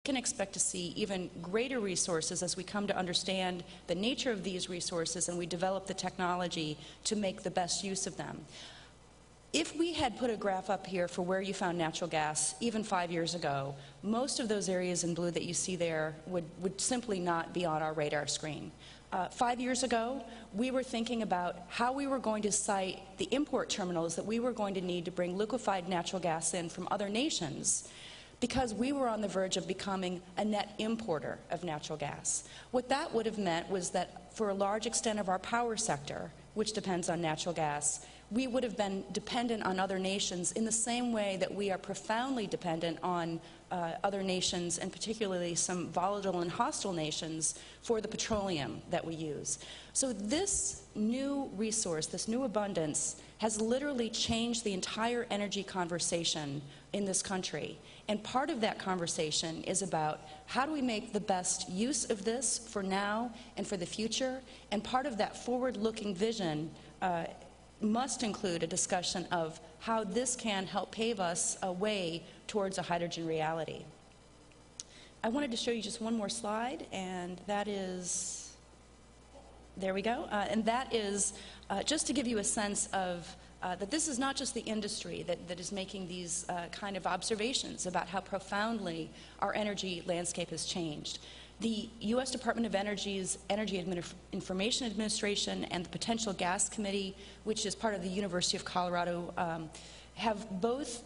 can expect to see even greater resources as we come to understand the nature of these resources and we develop the technology to make the best use of them. If we had put a graph up here for where you found natural gas even 5 years ago, most of those areas in blue that you see there would simply not be on our radar screen. 5 years ago, we were thinking about how we were going to site the import terminals that we were going to need to bring liquefied natural gas in from other nations, because we were on the verge of becoming a net importer of natural gas. What that would have meant was that for a large extent of our power sector, which depends on natural gas, we would have been dependent on other nations in the same way that we are profoundly dependent on other nations, and particularly some volatile and hostile nations, for the petroleum that we use. So this new resource, this new abundance, has literally changed the entire energy conversation in this country. And part of that conversation is about how do we make the best use of this for now and for the future, and part of that forward-looking vision must include a discussion of how this can help pave us a way towards a hydrogen reality. I wanted to show you just one more slide, and that is, there we go, and that is just to give you a sense of that this is not just the industry that is making these kind of observations about how profoundly our energy landscape has changed. The U.S. Department of Energy's Energy Information Administration and the Potential Gas Committee, which is part of the University of Colorado, have both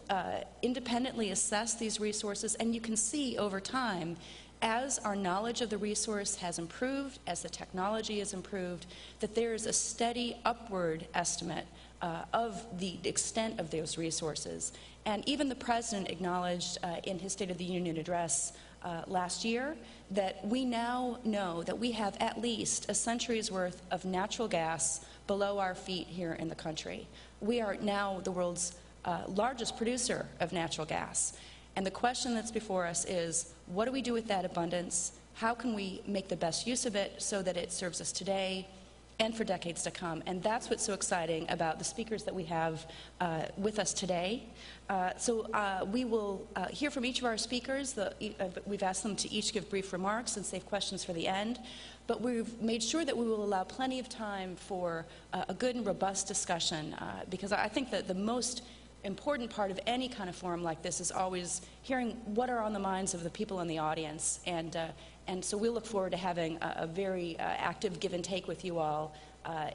independently assessed these resources, and you can see over time, as our knowledge of the resource has improved, as the technology has improved, that there is a steady upward estimate of the extent of those resources. And even the President acknowledged in his State of the Union address last year that we now know that we have at least a century's worth of natural gas below our feet here in the country. We are now the world's largest producer of natural gas. And the question that's before us is, what do we do with that abundance? How can we make the best use of it so that it serves us today and for decades to come? And that's what's so exciting about the speakers that we have with us today. We will hear from each of our speakers. We've asked them to each give brief remarks and save questions for the end. But we've made sure that we will allow plenty of time for a good and robust discussion, because I think that the most important part of any kind of forum like this is always hearing what are on the minds of the people in the audience. And so we'll look forward to having a very active give and take with you all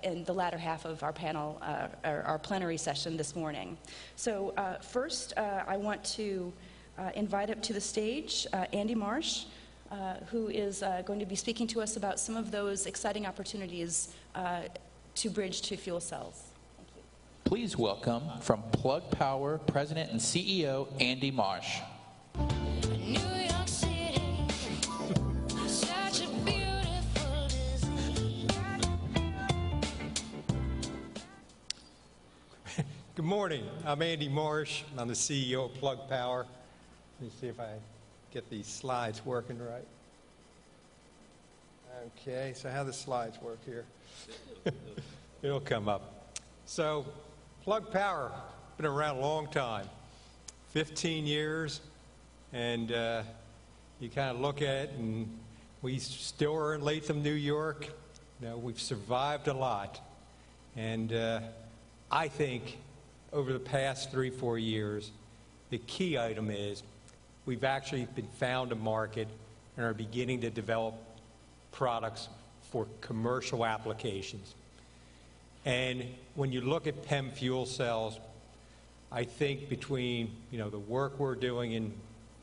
in the latter half of our panel, our plenary session this morning. So first, I want to invite up to the stage Andy Marsh, who is going to be speaking to us about some of those exciting opportunities to bridge to fuel cells. Thank you. Please welcome, from Plug Power, President and CEO, Andy Marsh. Good morning. I'm Andy Marsh. I'm the CEO of Plug Power. Let me see if I get these slides working right. Okay, so how do the slides work here? It'll come up. So, Plug Power, been around a long time, 15 years, and you kind of look at it, and we still are in Latham, New York. You know, we've survived a lot, and I think over the past 3-4 years, the key item is we've actually been found a market and are beginning to develop products for commercial applications. And when you look at PEM fuel cells, I think between the work we're doing in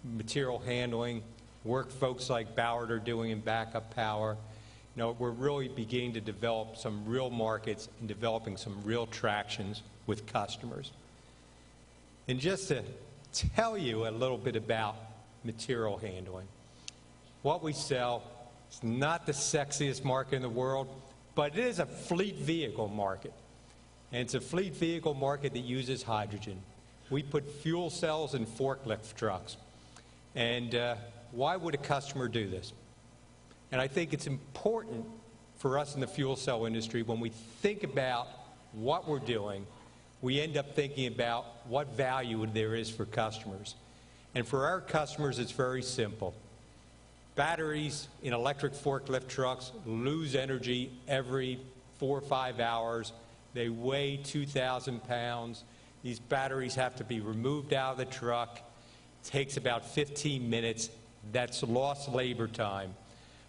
material handling, work folks like Ballard are doing in backup power, we're really beginning to develop some real markets and developing some real tractions with customers. And just to tell you a little bit about material handling, what we sell is not the sexiest market in the world, but it is a fleet vehicle market. And it's a fleet vehicle market that uses hydrogen. We put fuel cells in forklift trucks. And why would a customer do this? And I think it's important for us in the fuel cell industry, when we think about what we're doing, we end up thinking about what value there is for customers. And for our customers, it's very simple. Batteries in electric forklift trucks lose energy every 4 or 5 hours. They weigh 2,000 pounds. These batteries have to be removed out of the truck. It takes about 15 minutes. That's lost labor time.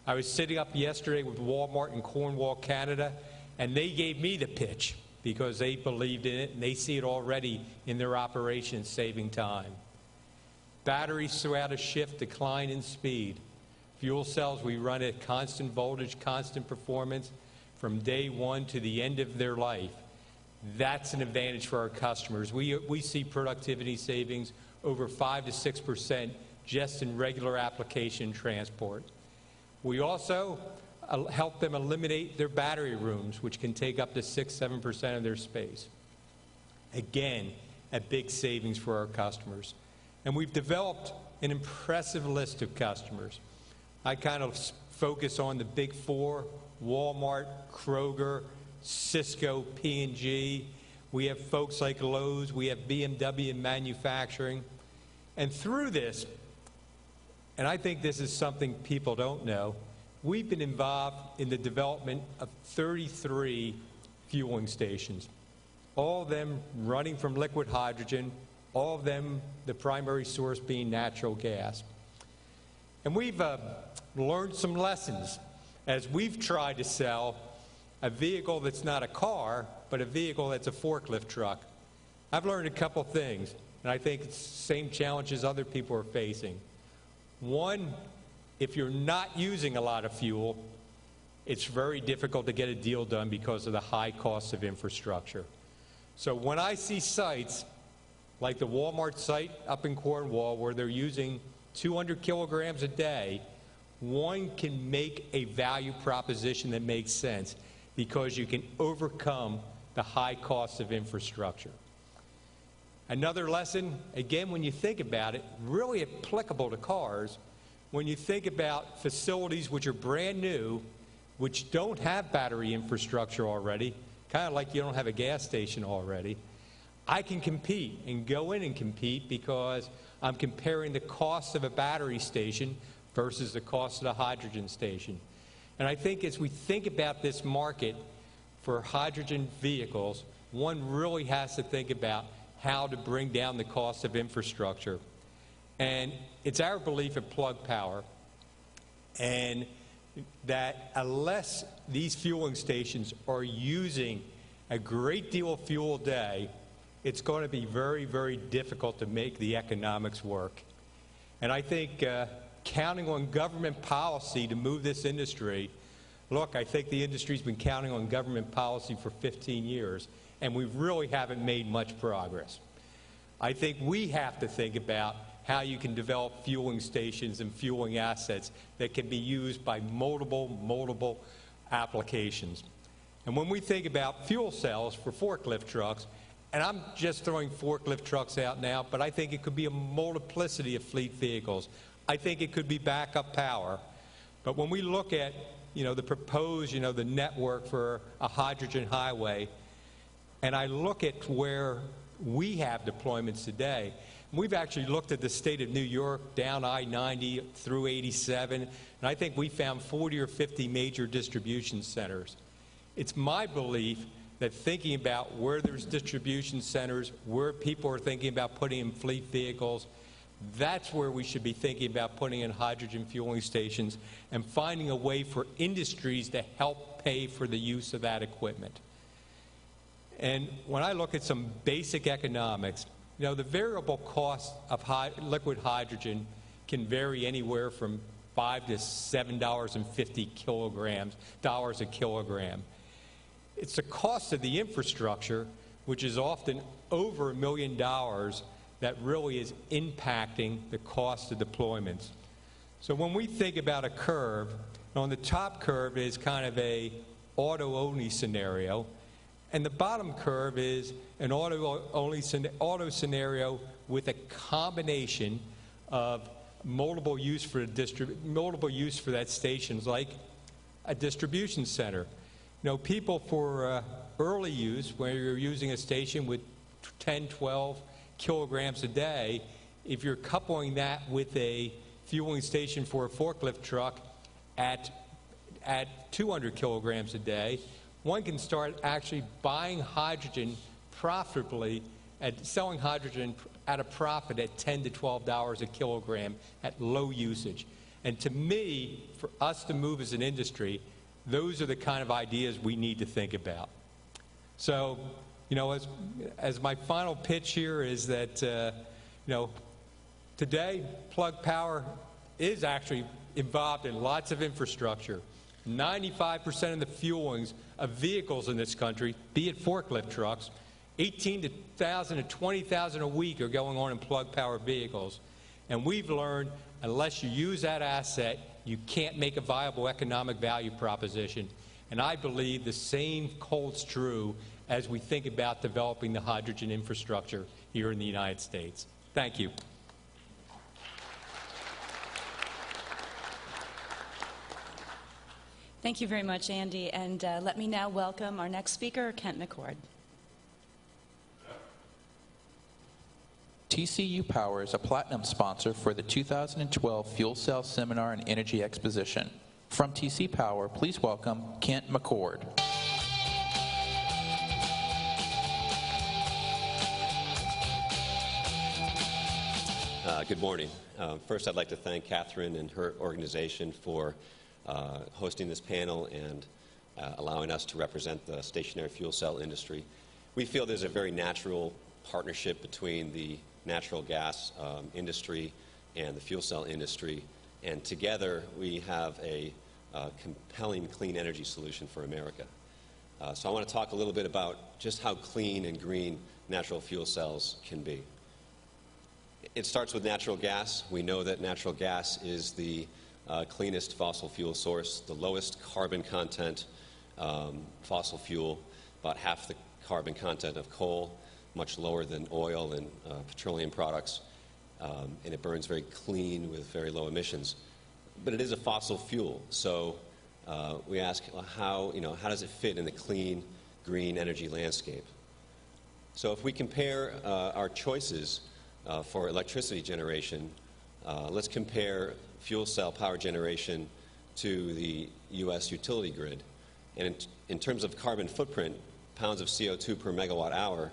I was sitting up yesterday with Walmart in Cornwall, Canada, and they gave me the pitch because they believed in it and they see it already in their operations saving time. Batteries throughout a shift decline in speed. Fuel cells, we run at constant voltage, constant performance from day one to the end of their life. That's an advantage for our customers. We see productivity savings over 5 to 6% just in regular application transport. We also help them eliminate their battery rooms, which can take up to 6-7% of their space. Again, a big savings for our customers. And we've developed an impressive list of customers. I kind of focus on the big four: Walmart, Kroger, Cisco, P&G. We have folks like Lowe's. We have BMW in manufacturing. And through this, and I think this is something people don't know, we've been involved in the development of 33 fueling stations, all of them running from liquid hydrogen, all of them the primary source being natural gas. And we've learned some lessons as we've tried to sell a vehicle that's not a car, but a vehicle that's a forklift truck. I've learned a couple things, and I think it's the same challenges other people are facing. One, if you're not using a lot of fuel, it's very difficult to get a deal done because of the high cost of infrastructure. So when I see sites like the Walmart site up in Cornwall where they're using 200 kilograms a day, one can make a value proposition that makes sense because you can overcome the high cost of infrastructure. Another lesson, again, when you think about it, really applicable to cars, when you think about facilities which are brand new, which don't have battery infrastructure already, kind of like you don't have a gas station already, I can compete and go in and compete because I'm comparing the cost of a battery station versus the cost of the hydrogen station. And I think as we think about this market for hydrogen vehicles, one really has to think about how to bring down the cost of infrastructure. And it's our belief at Plug Power and that unless these fueling stations are using a great deal of fuel a day, it's going to be very, very difficult to make the economics work. And I think counting on government policy to move this industry, look, I think the industry's been counting on government policy for 15 years, and we really haven't made much progress. I think we have to think about how you can develop fueling stations and fueling assets that can be used by multiple applications. And when we think about fuel cells for forklift trucks, and I'm just throwing forklift trucks out now, but I think it could be a multiplicity of fleet vehicles. I think it could be backup power. But when we look at, the proposed, the network for a hydrogen highway, and I look at where we have deployments today, we've actually looked at the state of New York down I-90 through 87, and I think we found 40 or 50 major distribution centers. It's my belief that thinking about where there's distribution centers, where people are thinking about putting in fleet vehicles, that's where we should be thinking about putting in hydrogen fueling stations and finding a way for industries to help pay for the use of that equipment. And when I look at some basic economics, the variable cost of liquid hydrogen can vary anywhere from $5 to $7.50 a kilogram. It's the cost of the infrastructure, which is often over $1 million, that really is impacting the cost of deployments. So when we think about a curve, on the top curve is kind of a auto-only scenario, and the bottom curve is an auto scenario with a combination of multiple use for that stations, like a distribution center. People for early use, where you're using a station with 10, 12 kilograms a day, if you're coupling that with a fueling station for a forklift truck at 200 kilograms a day, one can start actually buying hydrogen profitably, at selling hydrogen at a profit at $10 to $12 a kilogram at low usage. And to me, for us to move as an industry, those are the kind of ideas we need to think about. So, as my final pitch here is that, today, Plug Power is actually involved in lots of infrastructure. 95% of the fuelings of vehicles in this country, be it forklift trucks, 18,000 to 20,000 a week are going on in Plug Power vehicles. And we've learned, unless you use that asset, you can't make a viable economic value proposition. And I believe the same holds true as we think about developing the hydrogen infrastructure here in the United States. Thank you. Thank you very much, Andy. And let me now welcome our next speaker, Kent McCord. TCU Power is a platinum sponsor for the 2012 Fuel Cell Seminar and Energy Exposition. From TC Power, please welcome Kent McCord. Good morning. First, I'd like to thank Catherine and her organization for hosting this panel and allowing us to represent the stationary fuel cell industry. We feel there's a very natural partnership between the natural gas industry and the fuel cell industry, and together we have a compelling clean energy solution for America. So I want to talk a little bit about just how clean and green natural fuel cells can be. It starts with natural gas. We know that natural gas is the cleanest fossil fuel source, the lowest carbon content fossil fuel, about half the carbon content of coal, much lower than oil and petroleum products, and it burns very clean with very low emissions. But it is a fossil fuel, so we ask, well, how does it fit in the clean, green energy landscape? So if we compare our choices for electricity generation, let's compare fuel cell power generation to the U.S. utility grid. And in terms of carbon footprint, pounds of CO2 per megawatt hour,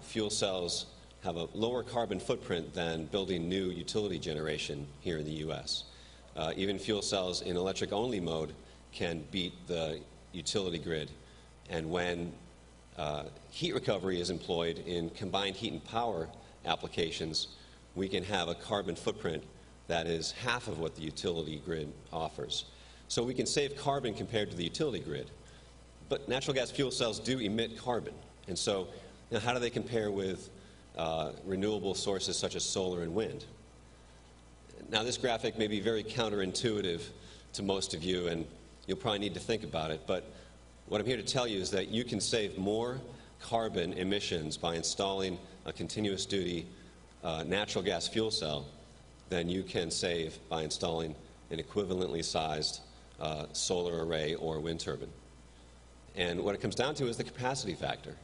fuel cells have a lower carbon footprint than building new utility generation here in the U.S. Even fuel cells in electric-only mode can beat the utility grid. And when heat recovery is employed in combined heat and power applications, we can have a carbon footprint that is half of what the utility grid offers. So we can save carbon compared to the utility grid. But natural gas fuel cells do emit carbon. And so how do they compare with renewable sources such as solar and wind? Now, this graphic may be very counterintuitive to most of you, and you'll probably need to think about it. But what I'm here to tell you is that you can save more carbon emissions by installing a continuous duty natural gas fuel cell than you can save by installing an equivalently sized solar array or wind turbine. And what it comes down to is the capacity factor.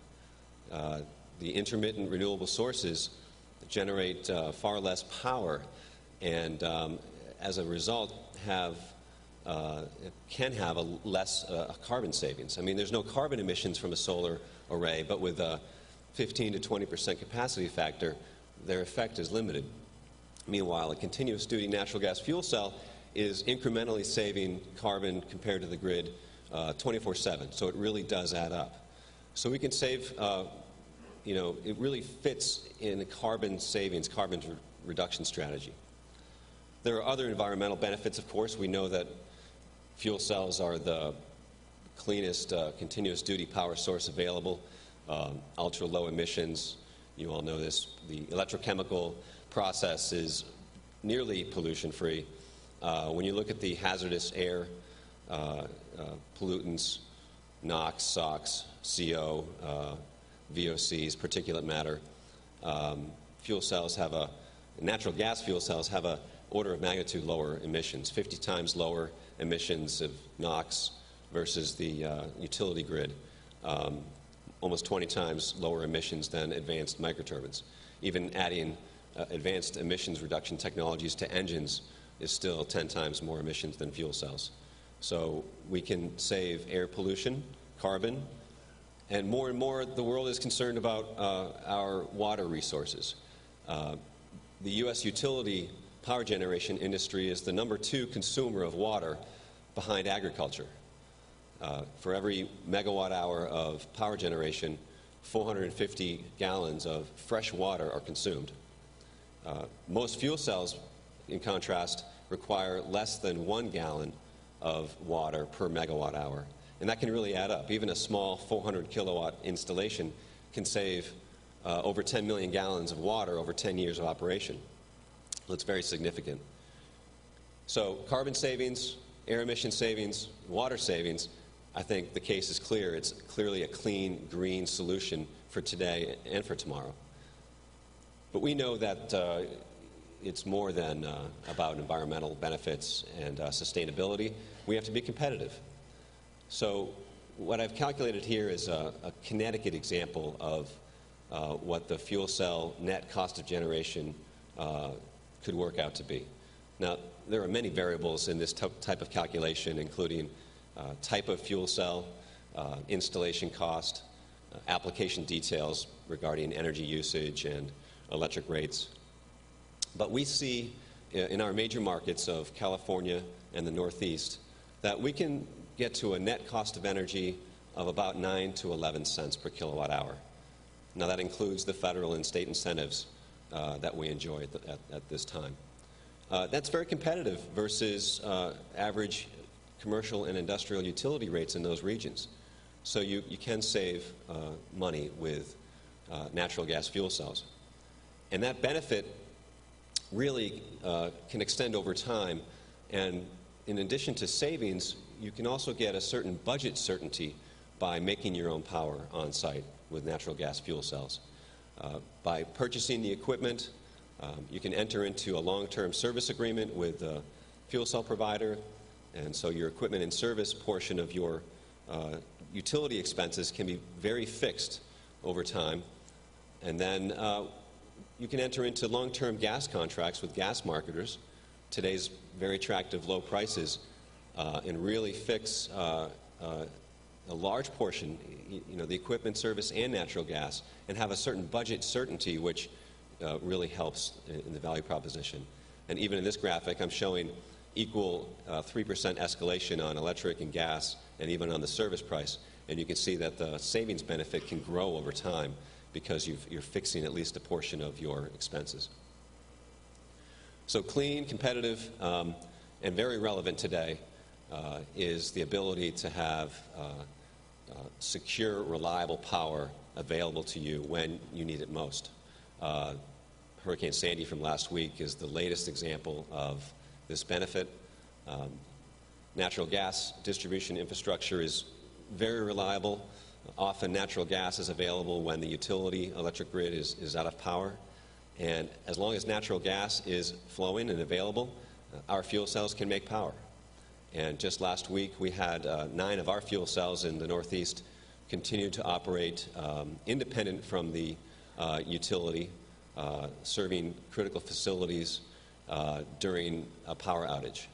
The intermittent renewable sources generate far less power, and as a result can have a less carbon savings. I mean, there's no carbon emissions from a solar array, but with a 15 to 20% capacity factor, their effect is limited. Meanwhile, a continuous duty natural gas fuel cell is incrementally saving carbon compared to the grid 24/7, so it really does add up. So we can save, it really fits in a carbon savings, carbon reduction strategy. There are other environmental benefits, of course. We know that fuel cells are the cleanest continuous duty power source available, ultra low emissions. You all know this. The electrochemical process is nearly pollution-free. When you look at the hazardous air pollutants, NOx, SOx, CO, VOCs, particulate matter, natural gas fuel cells have a order of magnitude lower emissions, 50 times lower emissions of NOx versus the utility grid, almost 20 times lower emissions than advanced microturbines. Even adding advanced emissions reduction technologies to engines is still 10 times more emissions than fuel cells. So we can save air pollution, carbon, and more the world is concerned about our water resources. The U.S. utility power generation industry is the #2 consumer of water behind agriculture. For every megawatt hour of power generation, 450 gallons of fresh water are consumed. Most fuel cells, in contrast, require less than 1 gallon of water per megawatt hour. And that can really add up. Even a small 400 kilowatt installation can save over 10 million gallons of water over 10 years of operation. It's very significant. So carbon savings, air emission savings, water savings, I think the case is clear. It's clearly a clean, green solution for today and for tomorrow. But we know that it's more than about environmental benefits and sustainability. We have to be competitive. So what I've calculated here is a Connecticut example of what the fuel cell net cost of generation could work out to be. Now, there are many variables in this type of calculation, including type of fuel cell, installation cost, application details regarding energy usage and electric rates. But we see in our major markets of California and the Northeast that we can get to a net cost of energy of about 9 to 11 cents per kilowatt hour. Now that includes the federal and state incentives that we enjoy at this time. That's very competitive versus average commercial and industrial utility rates in those regions. So you can save money with natural gas fuel cells. And that benefit really can extend over time. And in addition to savings, you can also get a certain budget certainty by making your own power on site with natural gas fuel cells. By purchasing the equipment, you can enter into a long-term service agreement with the fuel cell provider, and so your equipment and service portion of your utility expenses can be very fixed over time. And then you can enter into long-term gas contracts with gas marketers, today's very attractive low prices, and really fix a large portion, the equipment, service, and natural gas, and have a certain budget certainty, which really helps in the value proposition. And even in this graphic, I'm showing equal 3% escalation on electric and gas, and even on the service price. And you can see that the savings benefit can grow over time because you're fixing at least a portion of your expenses. So clean, competitive, and very relevant today is the ability to have secure, reliable power available to you when you need it most. Hurricane Sandy from last week is the latest example of this benefit. Natural gas distribution infrastructure is very reliable. Often natural gas is available when the utility electric grid is out of power. And as long as natural gas is flowing and available, our fuel cells can make power. And just last week, we had 9 of our fuel cells in the Northeast continue to operate independent from the utility, serving critical facilities during a power outage.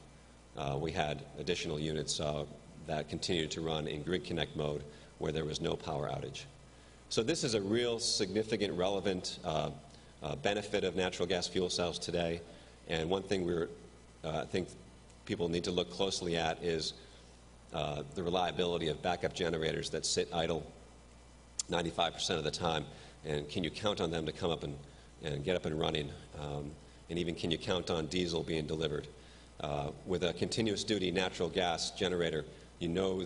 We had additional units that continued to run in grid connect mode where there was no power outage. So this is a real significant, relevant benefit of natural gas fuel cells today. And one thing I think people need to look closely at is the reliability of backup generators that sit idle 95% of the time. And can you count on them to come up and get up and running? And even can you count on diesel being delivered? With a continuous duty natural gas generator, you know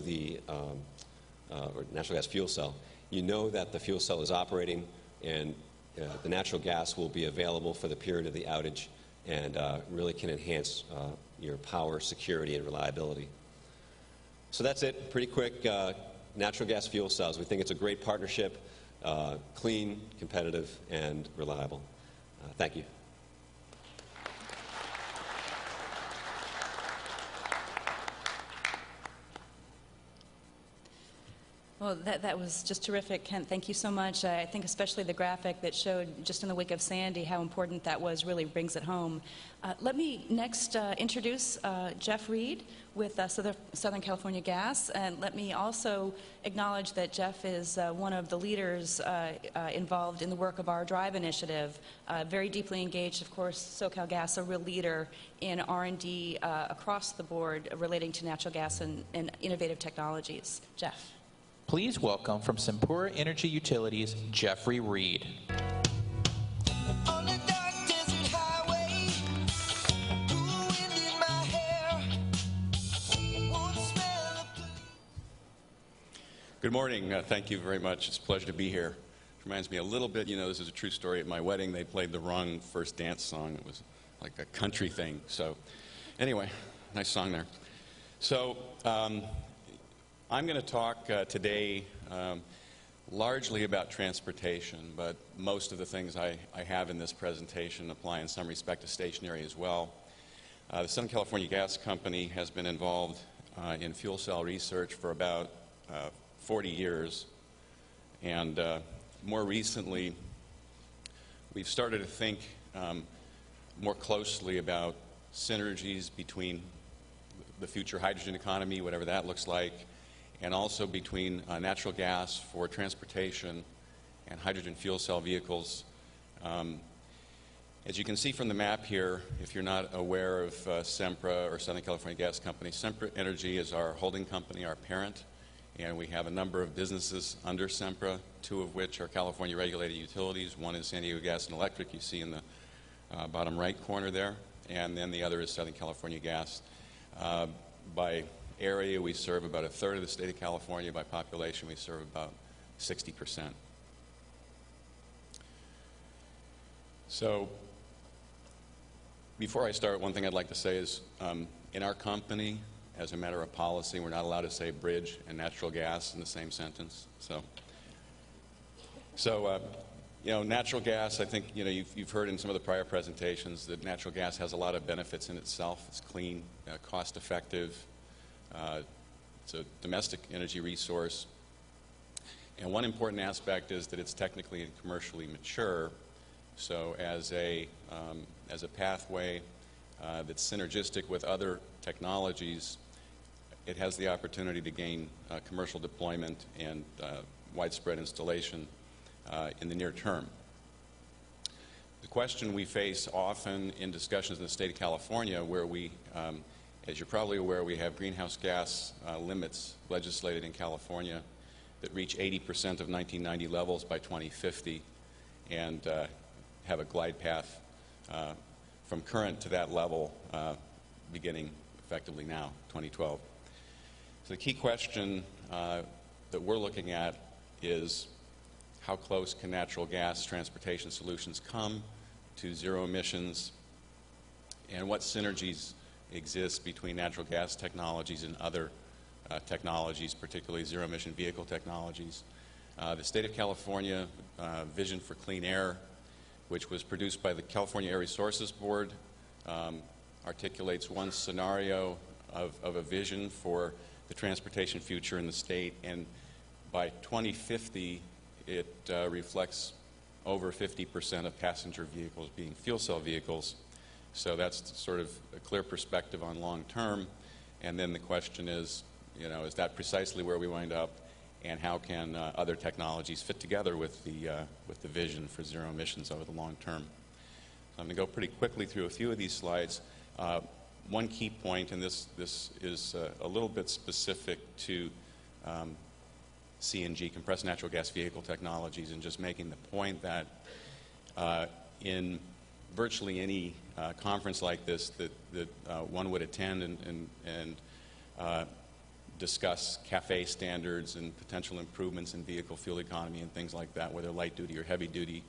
or natural gas fuel cell, you know that the fuel cell is operating and the natural gas will be available for the period of the outage and really can enhance your power security and reliability. So that's it, pretty quick. Natural gas fuel cells, we think it's a great partnership, clean, competitive, and reliable. Thank you. Well, that was just terrific, Kent. Thank you so much. I think especially the graphic that showed just in the wake of Sandy how important that was really brings it home. Let me next introduce Jeff Reed with Southern California Gas, and let me also acknowledge that Jeff is one of the leaders involved in the work of our Drive initiative, very deeply engaged, of course, SoCal Gas, a real leader in R&D across the board relating to natural gas and innovative technologies. Jeff. Please welcome from Sempura Energy Utilities, Jeffrey Reed. On the dark desert highway, cool wind in my hair, warm smell of blue. Good morning. Thank you very much. It's a pleasure to be here. It reminds me a little bit, this is a true story. At my wedding, they played the wrong first dance song. It was like a country thing. So anyway, nice song there. So I'm going to talk today largely about transportation, but most of the things I have in this presentation apply in some respect to stationary as well. The Southern California Gas Company has been involved in fuel cell research for about 40 years, and more recently we've started to think more closely about synergies between the future hydrogen economy, whatever that looks like, and also between natural gas for transportation and hydrogen fuel cell vehicles. As you can see from the map here, if you're not aware of Sempra or Southern California Gas Company, Sempra Energy is our holding company, our parent, and we have a number of businesses under Sempra, two of which are California regulated utilities. One is San Diego Gas and Electric, you see in the bottom right corner there, and then the other is Southern California Gas. By area, we serve about a third of the state of California. By population, we serve about 60%. So before I start, one thing I'd like to say is in our company, as a matter of policy, we're not allowed to say bridge and natural gas in the same sentence. So natural gas, I think you've heard in some of the prior presentations that natural gas has a lot of benefits in itself. It's clean, cost-effective. It's a domestic energy resource. And one important aspect is that it's technically and commercially mature. So as a pathway that's synergistic with other technologies, it has the opportunity to gain commercial deployment and widespread installation in the near term. The question we face often in discussions in the state of California, where we, as you're probably aware, we have greenhouse gas limits legislated in California that reach 80% of 1990 levels by 2050 and have a glide path from current to that level beginning effectively now, 2012. So the key question that we're looking at is how close can natural gas transportation solutions come to zero emissions, and what synergies exist between natural gas technologies and other technologies, particularly zero-emission vehicle technologies. The state of California Vision for Clean Air, which was produced by the California Air Resources Board, articulates one scenario of a vision for the transportation future in the state, and by 2050 it reflects over 50% of passenger vehicles being fuel cell vehicles. So that's sort of a clear perspective on long term. And then the question is, is that precisely where we wind up, and how can other technologies fit together with the vision for zero emissions over the long term? So I'm going to go pretty quickly through a few of these slides. One key point, and this is a little bit specific to CNG, compressed natural gas vehicle technologies, and just making the point that in virtually any conference like this that one would attend and discuss CAFE standards and potential improvements in vehicle fuel economy and things like that, whether light duty or heavy duty,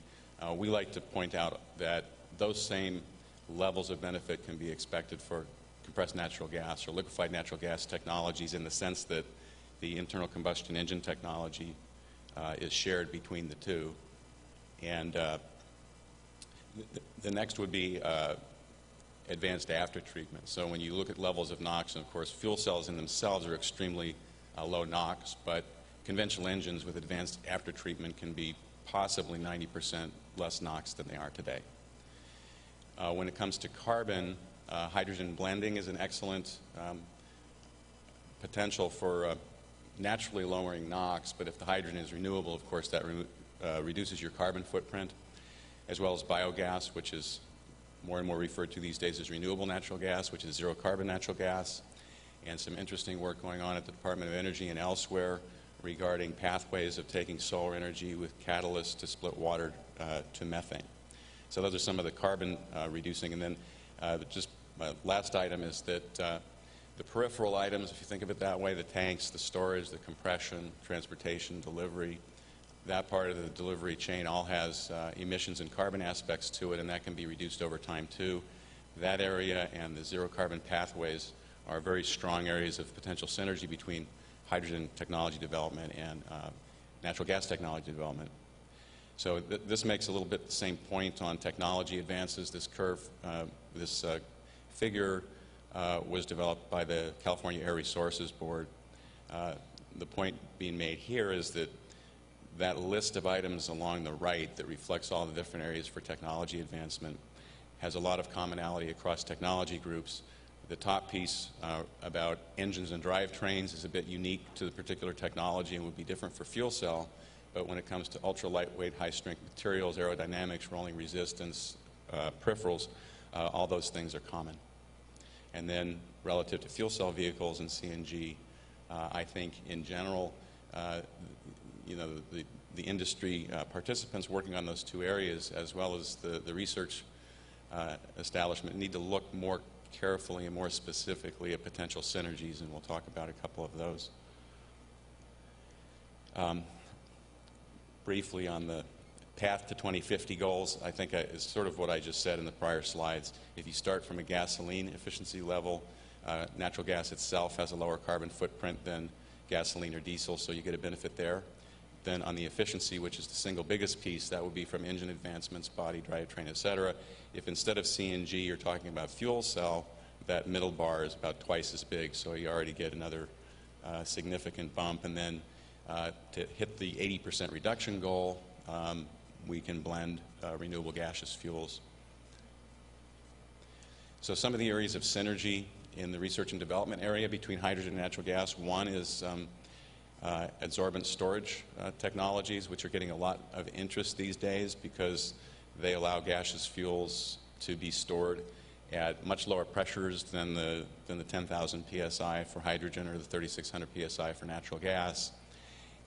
we like to point out that those same levels of benefit can be expected for compressed natural gas or liquefied natural gas technologies, in the sense that the internal combustion engine technology is shared between the two. And the next would be advanced after treatment. So when you look at levels of NOx, and of course fuel cells in themselves are extremely low NOx, but conventional engines with advanced aftertreatment can be possibly 90% less NOx than they are today. When it comes to carbon, hydrogen blending is an excellent potential for naturally lowering NOx, but if the hydrogen is renewable, of course, that reduces your carbon footprint, as well as biogas, which is more and more referred to these days as renewable natural gas, which is zero carbon natural gas, and some interesting work going on at the Department of Energy and elsewhere regarding pathways of taking solar energy with catalysts to split water to methane. So those are some of the carbon reducing. And then just my last item is that the peripheral items, if you think of it that way, the tanks, the storage, the compression, transportation, delivery, that part of the delivery chain all has emissions and carbon aspects to it, and that can be reduced over time too. That area and the zero carbon pathways are very strong areas of potential synergy between hydrogen technology development and natural gas technology development. So this makes a little bit the same point on technology advances. This curve, this figure was developed by the California Air Resources Board. The point being made here is that that list of items along the right that reflects all the different areas for technology advancement has a lot of commonality across technology groups. The top piece about engines and drivetrains is a bit unique to the particular technology and would be different for fuel cell, but when it comes to ultra lightweight, high strength materials, aerodynamics, rolling resistance, peripherals, all those things are common. And then relative to fuel cell vehicles and CNG, I think in general, you know, the industry participants working on those two areas, as well as the research establishment, need to look more carefully and more specifically at potential synergies, and we'll talk about a couple of those. Briefly on the path to 2050 goals, I think is sort of what I just said in the prior slides. If you start from a gasoline efficiency level, natural gas itself has a lower carbon footprint than gasoline or diesel, so you get a benefit there. Then on the efficiency, which is the single biggest piece, that would be from engine advancements, body, drivetrain, et cetera. If instead of CNG you're talking about fuel cell, that middle bar is about twice as big, so you already get another significant bump. And then to hit the 80% reduction goal, we can blend renewable gaseous fuels. So some of the areas of synergy in the research and development area between hydrogen and natural gas, one is adsorbent storage technologies, which are getting a lot of interest these days because they allow gaseous fuels to be stored at much lower pressures than the 10,000 psi for hydrogen or the 3,600 psi for natural gas.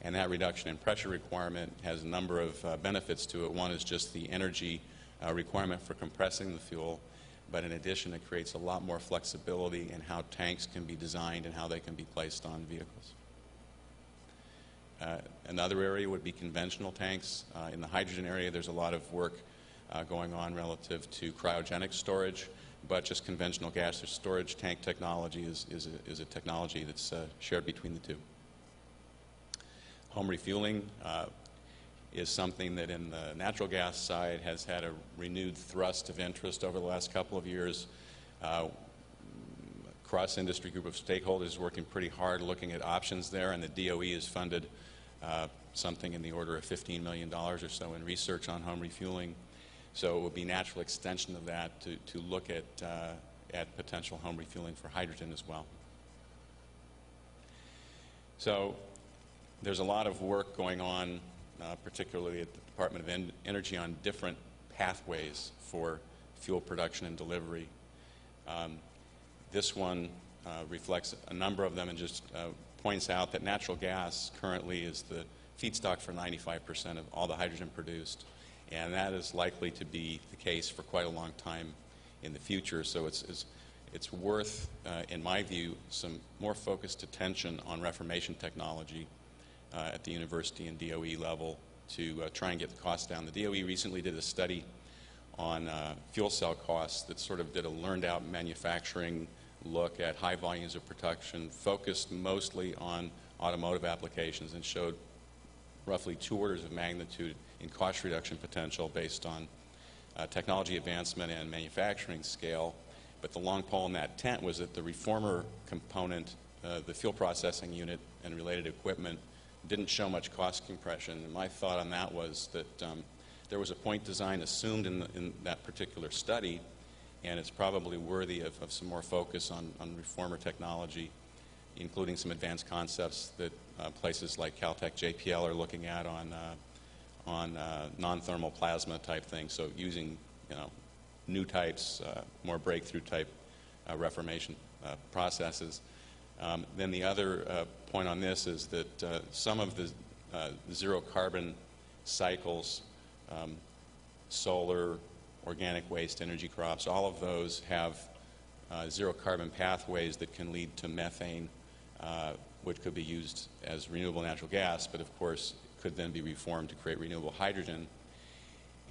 And that reduction in pressure requirement has a number of benefits to it. One is just the energy requirement for compressing the fuel, but in addition it creates a lot more flexibility in how tanks can be designed and how they can be placed on vehicles. Another area would be conventional tanks. In the hydrogen area, there's a lot of work going on relative to cryogenic storage, but just conventional gas storage tank technology is a technology that's shared between the two. Home refueling is something that in the natural gas side has had a renewed thrust of interest over the last couple of years. Cross-industry group of stakeholders working pretty hard looking at options there, and the DOE has funded something in the order of $15 million or so in research on home refueling. So it would be a natural extension of that to look at potential home refueling for hydrogen as well. So there's a lot of work going on, particularly at the Department of Energy, on different pathways for fuel production and delivery. This one reflects a number of them and just points out that natural gas currently is the feedstock for 95% of all the hydrogen produced, and that is likely to be the case for quite a long time in the future. So it's worth, in my view, some more focused attention on reformation technology at the university and DOE level to try and get the costs down. The DOE recently did a study on fuel cell costs that sort of did a learned out manufacturing look at high volumes of production, focused mostly on automotive applications, and showed roughly 2 orders of magnitude in cost reduction potential based on technology advancement and manufacturing scale. But the long pole in that tent was that the reformer component, the fuel processing unit and related equipment, didn't show much cost compression. And my thought on that was that there was a point design assumed in that particular study, and it's probably worthy of some more focus on reformer technology, including some advanced concepts that places like Caltech, JPL are looking at on non-thermal plasma type things. So using, new types, more breakthrough type reformation processes. Then the other point on this is that some of the zero carbon cycles, solar, organic waste, energy crops, all of those have zero carbon pathways that can lead to methane, which could be used as renewable natural gas, but of course could then be reformed to create renewable hydrogen.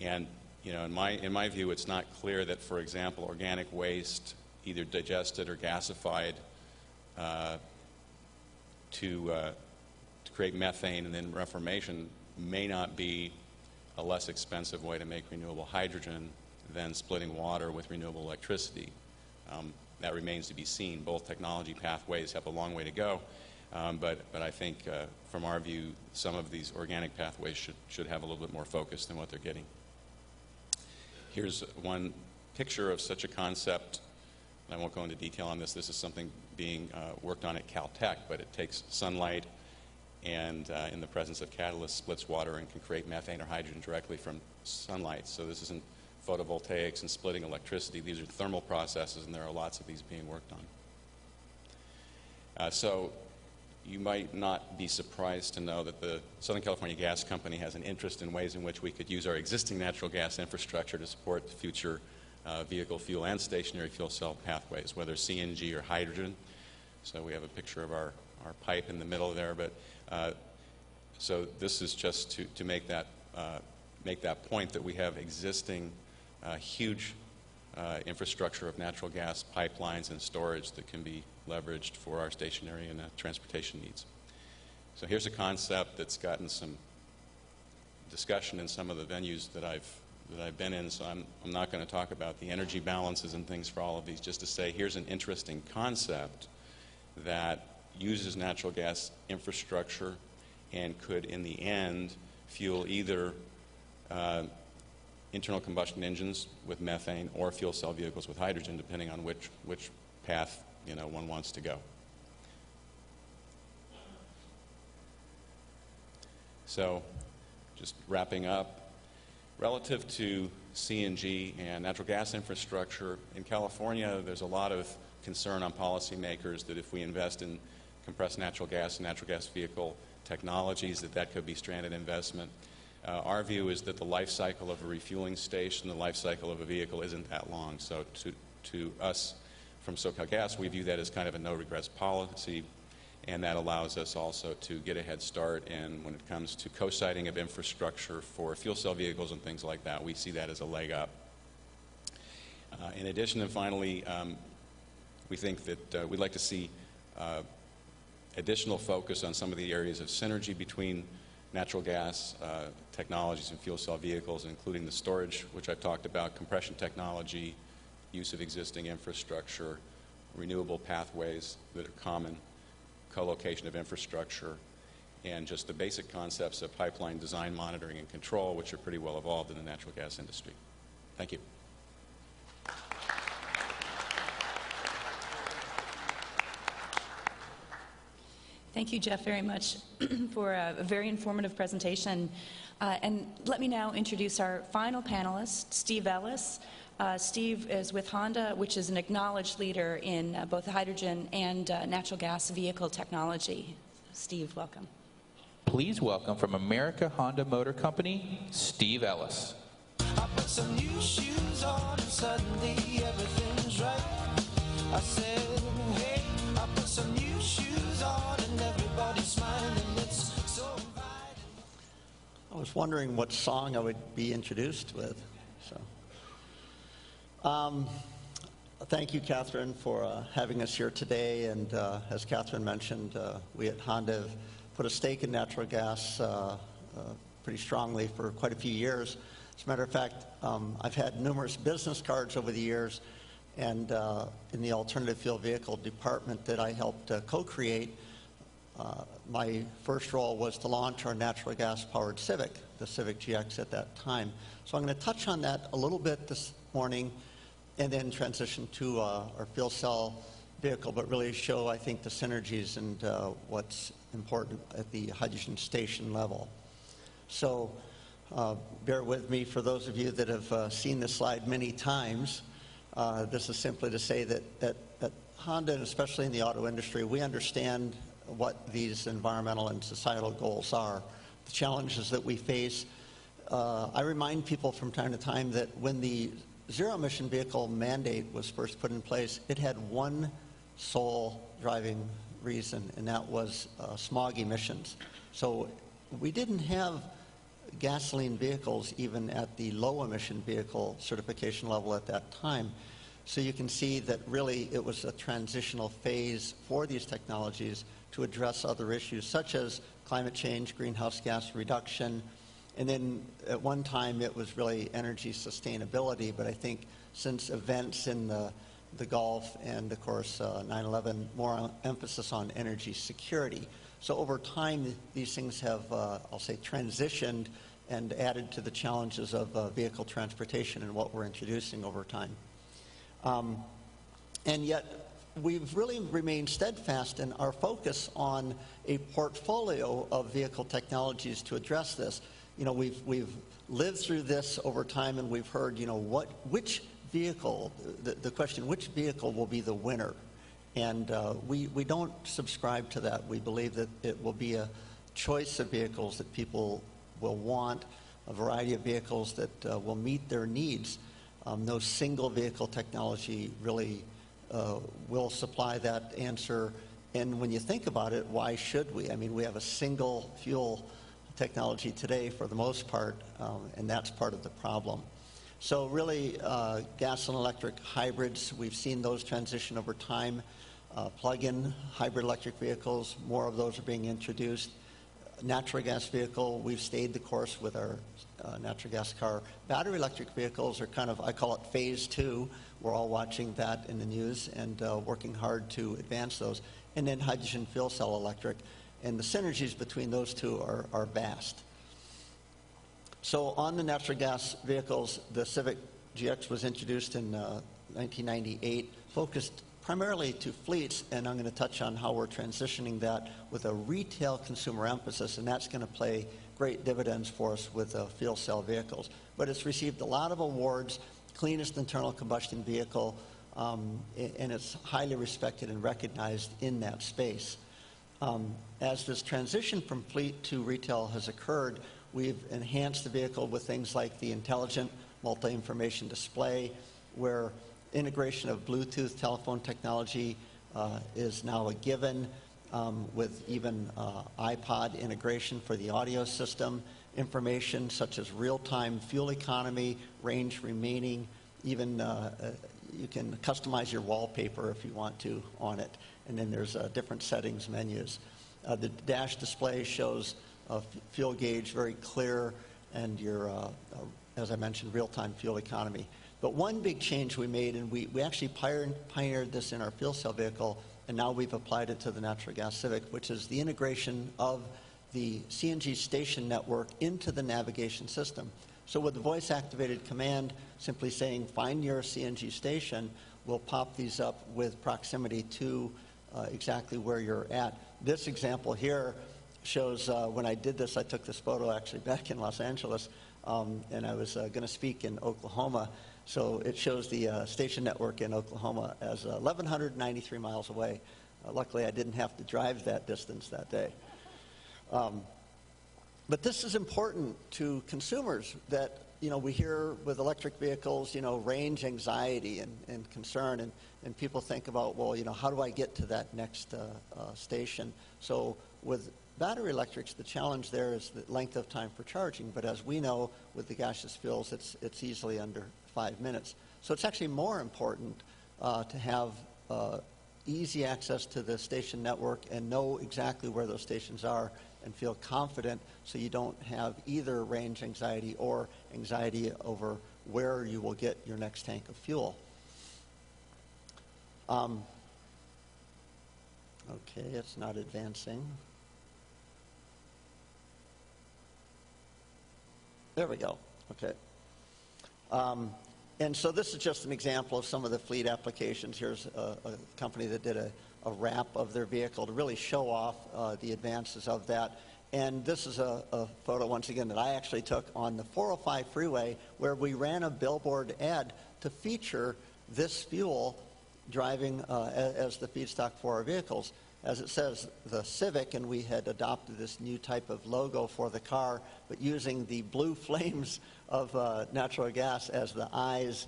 And in my view, it's not clear that, for example, organic waste, either digested or gasified, to create methane and then reformation may not be a less expensive way to make renewable hydrogen than splitting water with renewable electricity. That remains to be seen. Both technology pathways have a long way to go, but I think from our view, some of these organic pathways should have a little bit more focus than what they're getting. Here's one picture of such a concept. I won't go into detail on this. This is something being worked on at Caltech, but it takes sunlight and in the presence of catalyst splits water and can create methane or hydrogen directly from sunlight. So this isn't photovoltaics and splitting electricity. These are thermal processes, and there are lots of these being worked on. So you might not be surprised to know that the Southern California Gas Company has an interest in ways in which we could use our existing natural gas infrastructure to support future vehicle fuel and stationary fuel cell pathways, whether CNG or hydrogen. So we have a picture of our pipe in the middle there. But so this is just to make that point that we have existing huge infrastructure of natural gas pipelines and storage that can be leveraged for our stationary and transportation needs. So here's a concept that's gotten some discussion in some of the venues that I've been in, so I'm not going to talk about the energy balances and things for all of these, just to say here's an interesting concept that uses natural gas infrastructure and could, in the end, fuel either internal combustion engines with methane or fuel cell vehicles with hydrogen, depending on which path one wants to go. So, just wrapping up, relative to CNG and natural gas infrastructure, in California there's a lot of concern on policymakers that if we invest in compressed natural gas and natural gas vehicle technologies, that could be stranded investment. Our view is that the life cycle of a refueling station, the life cycle of a vehicle isn't that long. So to us from SoCalGas, we view that as kind of a no-regrets policy, and that allows us also to get a head start. And when it comes to co-siting of infrastructure for fuel cell vehicles and things like that, we see that as a leg up. In addition, and finally, we think that we'd like to see additional focus on some of the areas of synergy between natural gas technologies and fuel cell vehicles, including the storage, which I've talked about, compression technology, use of existing infrastructure, renewable pathways that are common, co-location of infrastructure, and just the basic concepts of pipeline design, monitoring, and control, which are pretty well evolved in the natural gas industry. Thank you. Thank you, Jeff, very much for a very informative presentation. And let me now introduce our final panelist, Steve Ellis. Steve is with Honda, which is an acknowledged leader in both hydrogen and natural gas vehicle technology. Steve, welcome. Please welcome from America Honda Motor Company, Steve Ellis. I put some new shoes on and suddenly everything's right. I said, hey, I put some new shoes on and everybody's smiling. It's so inviting. I was wondering what song I would be introduced with. So, thank you, Catherine, for having us here today. And as Catherine mentioned, we at Honda have put a stake in natural gas pretty strongly for quite a few years. As a matter of fact, I've had numerous business cards over the years, and in the alternative fuel vehicle department that I helped co-create, my first role was to launch our natural gas-powered Civic, the Civic GX at that time. So I'm going to touch on that a little bit this morning and then transition to our fuel cell vehicle, but really show, I think, the synergies and what's important at the hydrogen station level. So bear with me for those of you that have seen this slide many times. This is simply to say that at Honda, and especially in the auto industry, we understand what these environmental and societal goals are, the challenges that we face. I remind people from time to time that when the zero-emission vehicle mandate was first put in place, it had one sole driving reason, and that was smog emissions. So we didn't have gasoline vehicles even at the low-emission vehicle certification level at that time. So you can see that really it was a transitional phase for these technologies to address other issues such as climate change, greenhouse gas reduction, and then at one time it was really energy sustainability, but I think since events in the Gulf and of course 9/11, more emphasis on energy security. So over time these things have, I'll say, transitioned and added to the challenges of vehicle transportation and what we're introducing over time. And yet we've really remained steadfast in our focus on a portfolio of vehicle technologies to address this. You know, we've lived through this over time, and we've heard, you know, which vehicle, the question, which vehicle will be the winner? And we don't subscribe to that. We believe that it will be a choice of vehicles that people will want, a variety of vehicles that will meet their needs. No single vehicle technology really will supply that answer. And when you think about it, why should we? I mean, we have a single fuel technology today for the most part, and that's part of the problem. So really, gas and electric hybrids, we've seen those transition over time. Plug-in hybrid electric vehicles, more of those are being introduced. Natural gas vehicle, we've stayed the course with our natural gas car. Battery electric vehicles are kind of, I call it phase 2. We're all watching that in the news and working hard to advance those. And then hydrogen fuel cell electric. And the synergies between those two are vast. So on the natural gas vehicles, the Civic GX was introduced in 1998, focused primarily to fleets, and I'm going to touch on how we're transitioning that with a retail consumer emphasis, and that's going to play great dividends for us with fuel cell vehicles. But it's received a lot of awards, cleanest internal combustion vehicle, and it's highly respected and recognized in that space. As this transition from fleet to retail has occurred, we've enhanced the vehicle with things like the intelligent multi-information display, where integration of Bluetooth telephone technology is now a given, with even iPod integration for the audio system, information such as real-time fuel economy, range remaining, even you can customize your wallpaper if you want to on it, and then there's different settings menus. The dash display shows fuel gauge very clear, and your, as I mentioned, real-time fuel economy. But one big change we made, and we actually pioneered this in our fuel cell vehicle, and now we've applied it to the natural gas Civic, which is the integration of the CNG station network into the navigation system. So with the voice-activated command, simply saying, find your CNG station, will pop these up with proximity to exactly where you're at. This example here shows when I did this, I took this photo actually back in Los Angeles, and I was going to speak in Oklahoma. So it shows the station network in Oklahoma as 1,193 miles away. Luckily, I didn't have to drive that distance that day. But this is important to consumers that, you know, we hear with electric vehicles, you know, range anxiety and concern, and people think about, well, you know, how do I get to that next station? So with battery electrics, the challenge there is the length of time for charging, but as we know, with the gaseous fuels, it's easily under 5 minutes. So it's actually more important to have easy access to the station network and know exactly where those stations are and feel confident, so you don't have either range anxiety or anxiety over where you will get your next tank of fuel. Okay, it's not advancing. There we go. Okay. And so this is just an example of some of the fleet applications. Here's a company that did a wrap of their vehicle to really show off the advances of that. And this is a photo, once again, that I actually took on the 405 freeway, where we ran a billboard ad to feature this fuel driving as the feedstock for our vehicles. As it says, the Civic, and we had adopted this new type of logo for the car, but using the blue flames of natural gas as the eyes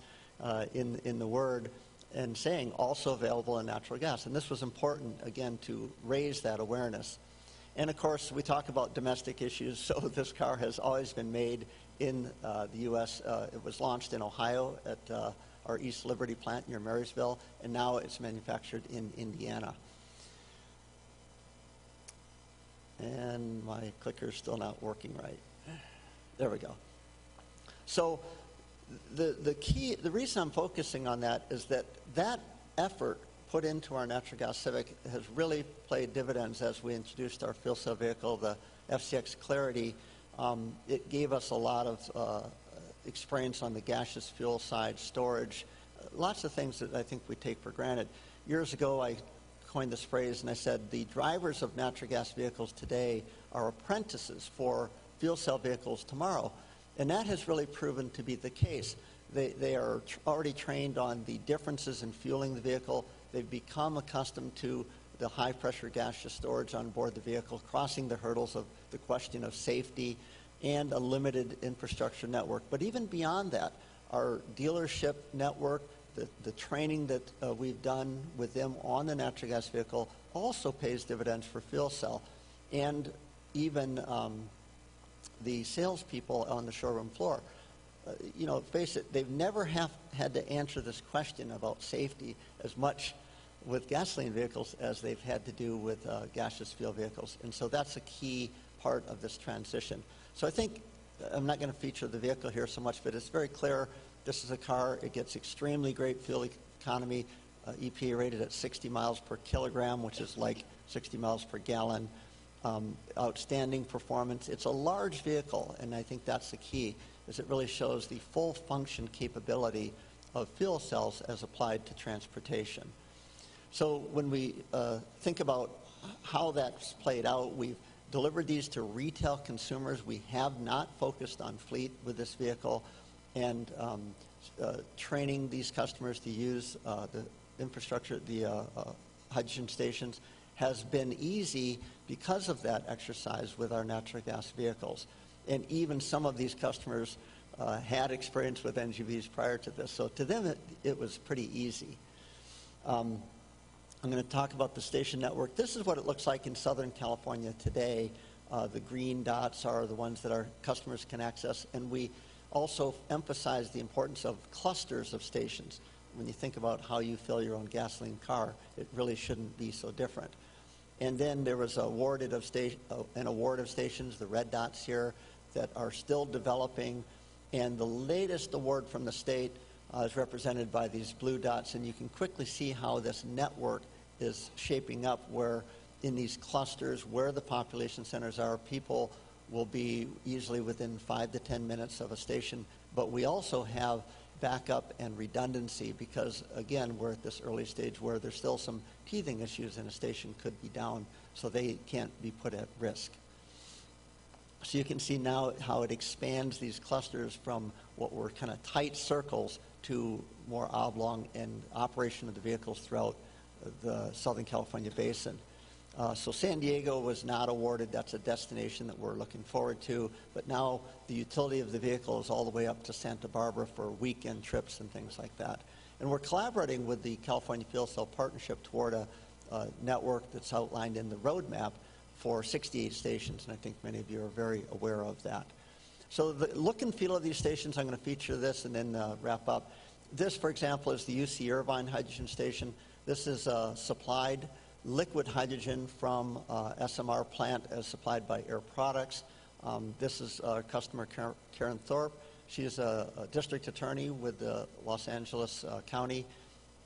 in the word, and saying also available in natural gas. And this was important, again, to raise that awareness. And of course, we talk about domestic issues, so this car has always been made in the U.S. It was launched in Ohio at our East Liberty plant near Marysville, and now it's manufactured in Indiana. And my clicker's still not working right. There we go. So the reason I'm focusing on that is that effort put into our natural gas Civic has really played dividends as we introduced our fuel cell vehicle, the FCX Clarity. It gave us a lot of experience on the gaseous fuel side, storage, lots of things that I think we take for granted. Years ago, I coined this phrase, and I said, the drivers of natural gas vehicles today are apprentices for fuel cell vehicles tomorrow. And that has really proven to be the case. They are already trained on the differences in fueling the vehicle. They've become accustomed to the high-pressure gaseous storage on board the vehicle, crossing the hurdles of the question of safety and a limited infrastructure network. But even beyond that, our dealership network, the training that we've done with them on the natural gas vehicle also pays dividends for fuel cell. And even the salespeople on the showroom floor. Face it, they've never had to answer this question about safety as much with gasoline vehicles as they've had to do with gaseous fuel vehicles. And so that's a key part of this transition. So I think, I'm not going to feature the vehicle here so much, but it's very clear. This is a car. It gets extremely great fuel economy, EPA rated at 60 miles per kilogram, which is like 60 miles per gallon. Outstanding performance. It's a large vehicle, and I think that's the key, is it really shows the full function capability of fuel cells as applied to transportation. So when we think about how that's played out, we've delivered these to retail consumers. We have not focused on fleet with this vehicle, and training these customers to use the infrastructure, the hydrogen stations, has been easy because of that exercise with our natural gas vehicles. And even some of these customers had experience with NGVs prior to this. So to them, it was pretty easy. I'm going to talk about the station network. This is what it looks like in Southern California today. The green dots are the ones that our customers can access. And we also emphasize the importance of clusters of stations. When you think about how you fill your own gasoline car, it really shouldn't be so different. And then there was an award of stations, the red dots here, that are still developing. And the latest award from the state is represented by these blue dots. And you can quickly see how this network is shaping up, where in these clusters, where the population centers are, people will be easily within 5 to 10 minutes of a station. But we also have backup and redundancy because, again, we're at this early stage where there's still some teething issues and a station could be down, so they can't be put at risk. So you can see now how it expands these clusters from what were kind of tight circles to more oblong, and operation of the vehicles throughout the Southern California basin. So San Diego was not awarded. That's a destination that we're looking forward to. But now the utility of the vehicle is all the way up to Santa Barbara for weekend trips and things like that. And we're collaborating with the California Fuel Cell Partnership toward a network that's outlined in the roadmap for 68 stations. And I think many of you are very aware of that. So the look and feel of these stations, I'm going to feature this and then wrap up. This, for example, is the UC Irvine hydrogen station. This is supplied liquid hydrogen from SMR plant as supplied by Air Products. This is our customer, Karen Thorpe. She is a district attorney with the Los Angeles County.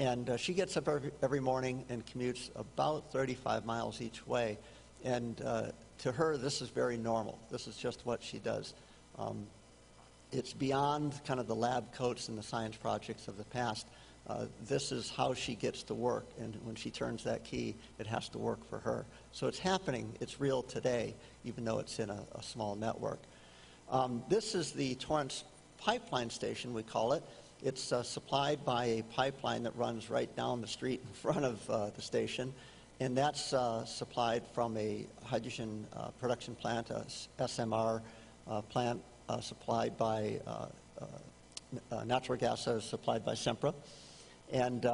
And she gets up every morning and commutes about 35 miles each way. And to her, this is very normal. This is just what she does. It's beyond kind of the lab coats and the science projects of the past. This is how she gets to work. And when she turns that key, it has to work for her. So it's happening. It's real today, even though it's in a small network. This is the Torrance Pipeline Station, we call it. It's supplied by a pipeline that runs right down the street in front of the station, and that's supplied from a hydrogen production plant, a SMR plant supplied by natural gas supplied by Sempra. And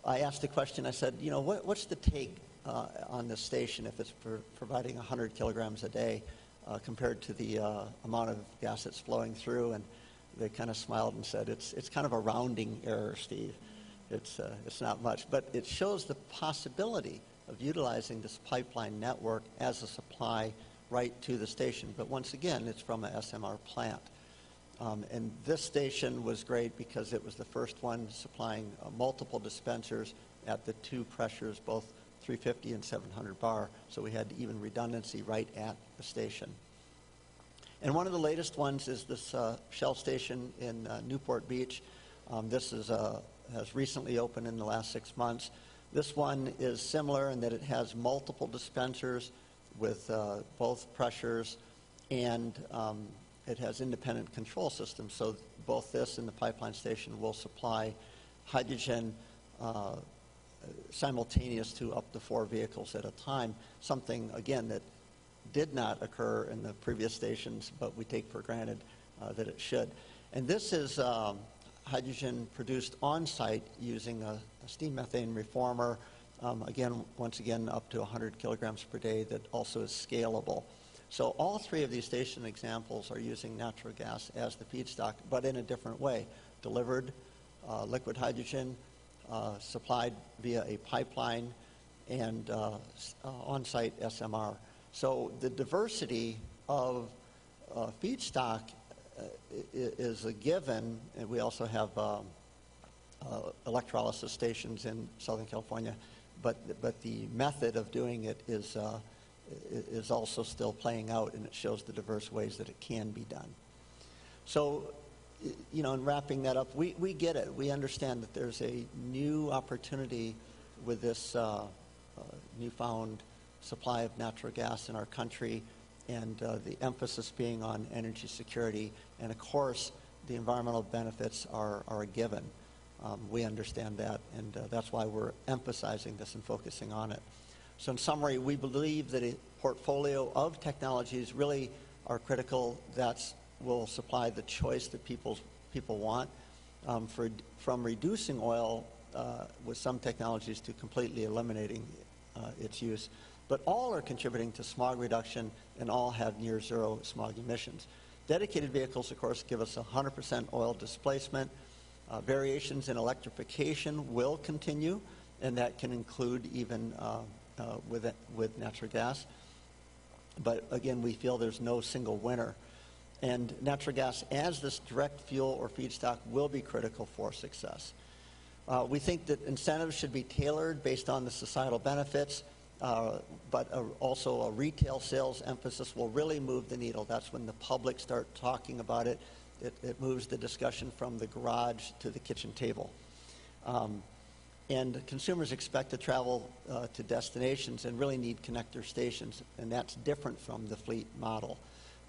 I asked the question, I said, you know, what's the take on this station if it's providing 100 kilograms a day compared to the amount of gas that's flowing through? And they kind of smiled and said, it's kind of a rounding error, Steve. It's not much. But it shows the possibility of utilizing this pipeline network as a supply right to the station. But once again, it's from a SMR plant. And this station was great because it was the first one supplying multiple dispensers at the two pressures, both 350 and 700 bar. So we had even redundancy right at the station. And one of the latest ones is this Shell station in Newport Beach. This has recently opened in the last 6 months. This one is similar in that it has multiple dispensers with both pressures, and it has independent control systems. So both this and the pipeline station will supply hydrogen simultaneous to up to 4 vehicles at a time, something, again, that did not occur in the previous stations, but we take for granted that it should. And this is hydrogen produced on-site using a steam methane reformer, once again, up to 100 kilograms per day, that also is scalable. So all 3 of these station examples are using natural gas as the feedstock, but in a different way. Delivered liquid hydrogen, supplied via a pipeline, and on-site SMR. So the diversity of feedstock is a given, and we also have electrolysis stations in Southern California, but the method of doing it is also still playing out, and it shows the diverse ways that it can be done. So, you know, in wrapping that up, we get it. We understand that there's a new opportunity with this newfound supply of natural gas in our country, and the emphasis being on energy security. And of course, the environmental benefits are a given. We understand that, and that's why we're emphasizing this and focusing on it. So in summary, we believe that a portfolio of technologies really are critical that will supply the choice that people want, from reducing oil with some technologies to completely eliminating its use. But all are contributing to smog reduction, and all have near zero smog emissions. Dedicated vehicles, of course, give us 100% oil displacement. Variations in electrification will continue, and that can include even with natural gas. But again, we feel there's no single winner. And natural gas as this direct fuel or feedstock will be critical for success. We think that incentives should be tailored based on the societal benefits, but also a retail sales emphasis will really move the needle. That's when the public start talking about it. It moves the discussion from the garage to the kitchen table. And consumers expect to travel to destinations and really need connector stations, and that's different from the fleet model.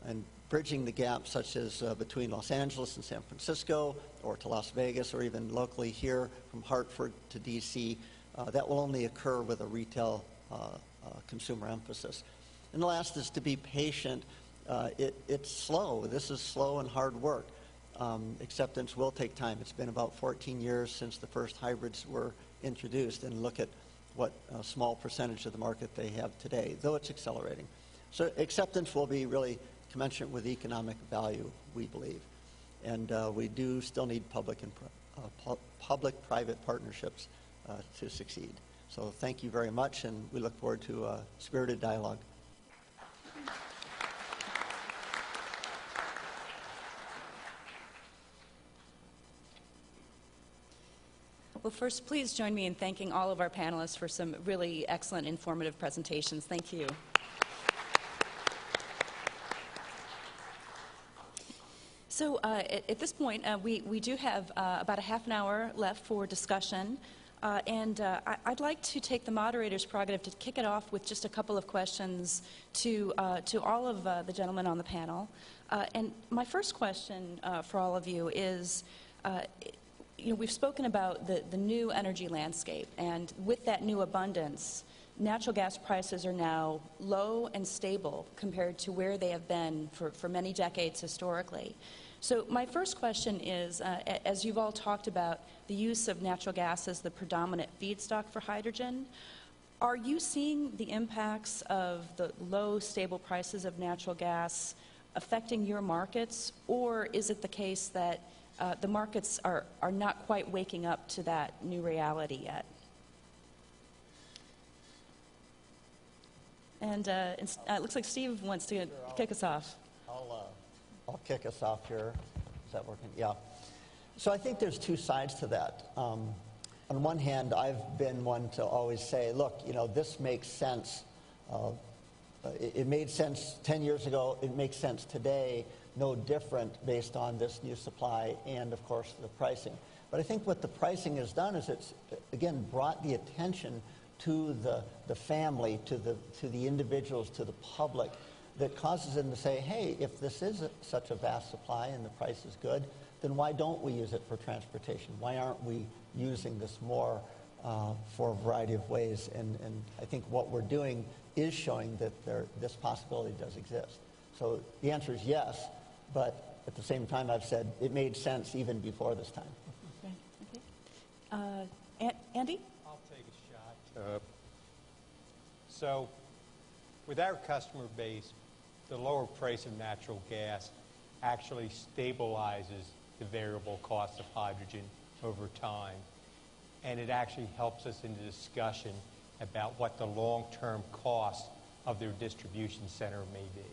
And bridging the gap, such as between Los Angeles and San Francisco, or to Las Vegas, or even locally here from Hartford to D.C., that will only occur with a retail consumer emphasis. And the last is to be patient. It's slow. This is slow and hard work. Acceptance will take time. It's been about 14 years since the first hybrids were introduced, and look at what a small percentage of the market they have today, though it's accelerating. So acceptance will be really commensurate with economic value, we believe. And we do still need public and public-private partnerships to succeed. So thank you very much, and we look forward to a spirited dialogue. Well, first, please join me in thanking all of our panelists for some really excellent, informative presentations. Thank you. So at this point, we do have about a half an hour left for discussion. I'd like to take the moderator's prerogative to kick it off with just a couple of questions to all of the gentlemen on the panel. And my first question for all of you is, we've spoken about the new energy landscape, and with that new abundance, natural gas prices are now low and stable compared to where they have been for many decades historically. So my first question is, as you've all talked about the use of natural gas as the predominant feedstock for hydrogen, are you seeing the impacts of the low, stable prices of natural gas affecting your markets, or is it the case that the markets are not quite waking up to that new reality yet? And it looks like Steve wants to kick us off. I'll kick us off here. Is that working? Yeah. So I think there's two sides to that. On one hand, I've been one to always say, look, this makes sense. It made sense 10 years ago. It makes sense today. No different based on this new supply and, of course, the pricing. But I think what the pricing has done is it's, again, brought the attention to the family, to the individuals, to the public, that causes them to say, hey, if this is such a vast supply and the price is good, then why don't we use it for transportation? Why aren't we using this more for a variety of ways? And I think what we're doing is showing that this possibility does exist. So the answer is yes, but at the same time I've said it made sense even before this time. Okay. Andy? I'll take a shot. So with our customer base, the lower price of natural gas actually stabilizes the variable cost of hydrogen over time. And it actually helps us in the discussion about what the long-term cost of their distribution center may be.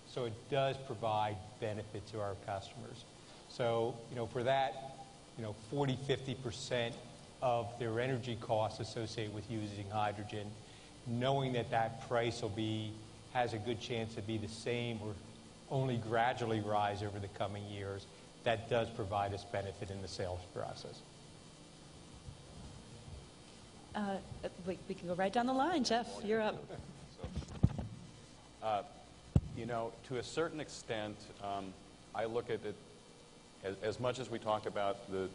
So it does provide benefit to our customers. So, for that, 40, 50% of their energy costs associated with using hydrogen, knowing that price has a good chance to be the same or only gradually rise over the coming years, that does provide us benefit in the sales process. We can go right down the line. Jeff, you're up. To a certain extent, I look at it as much as we talk about the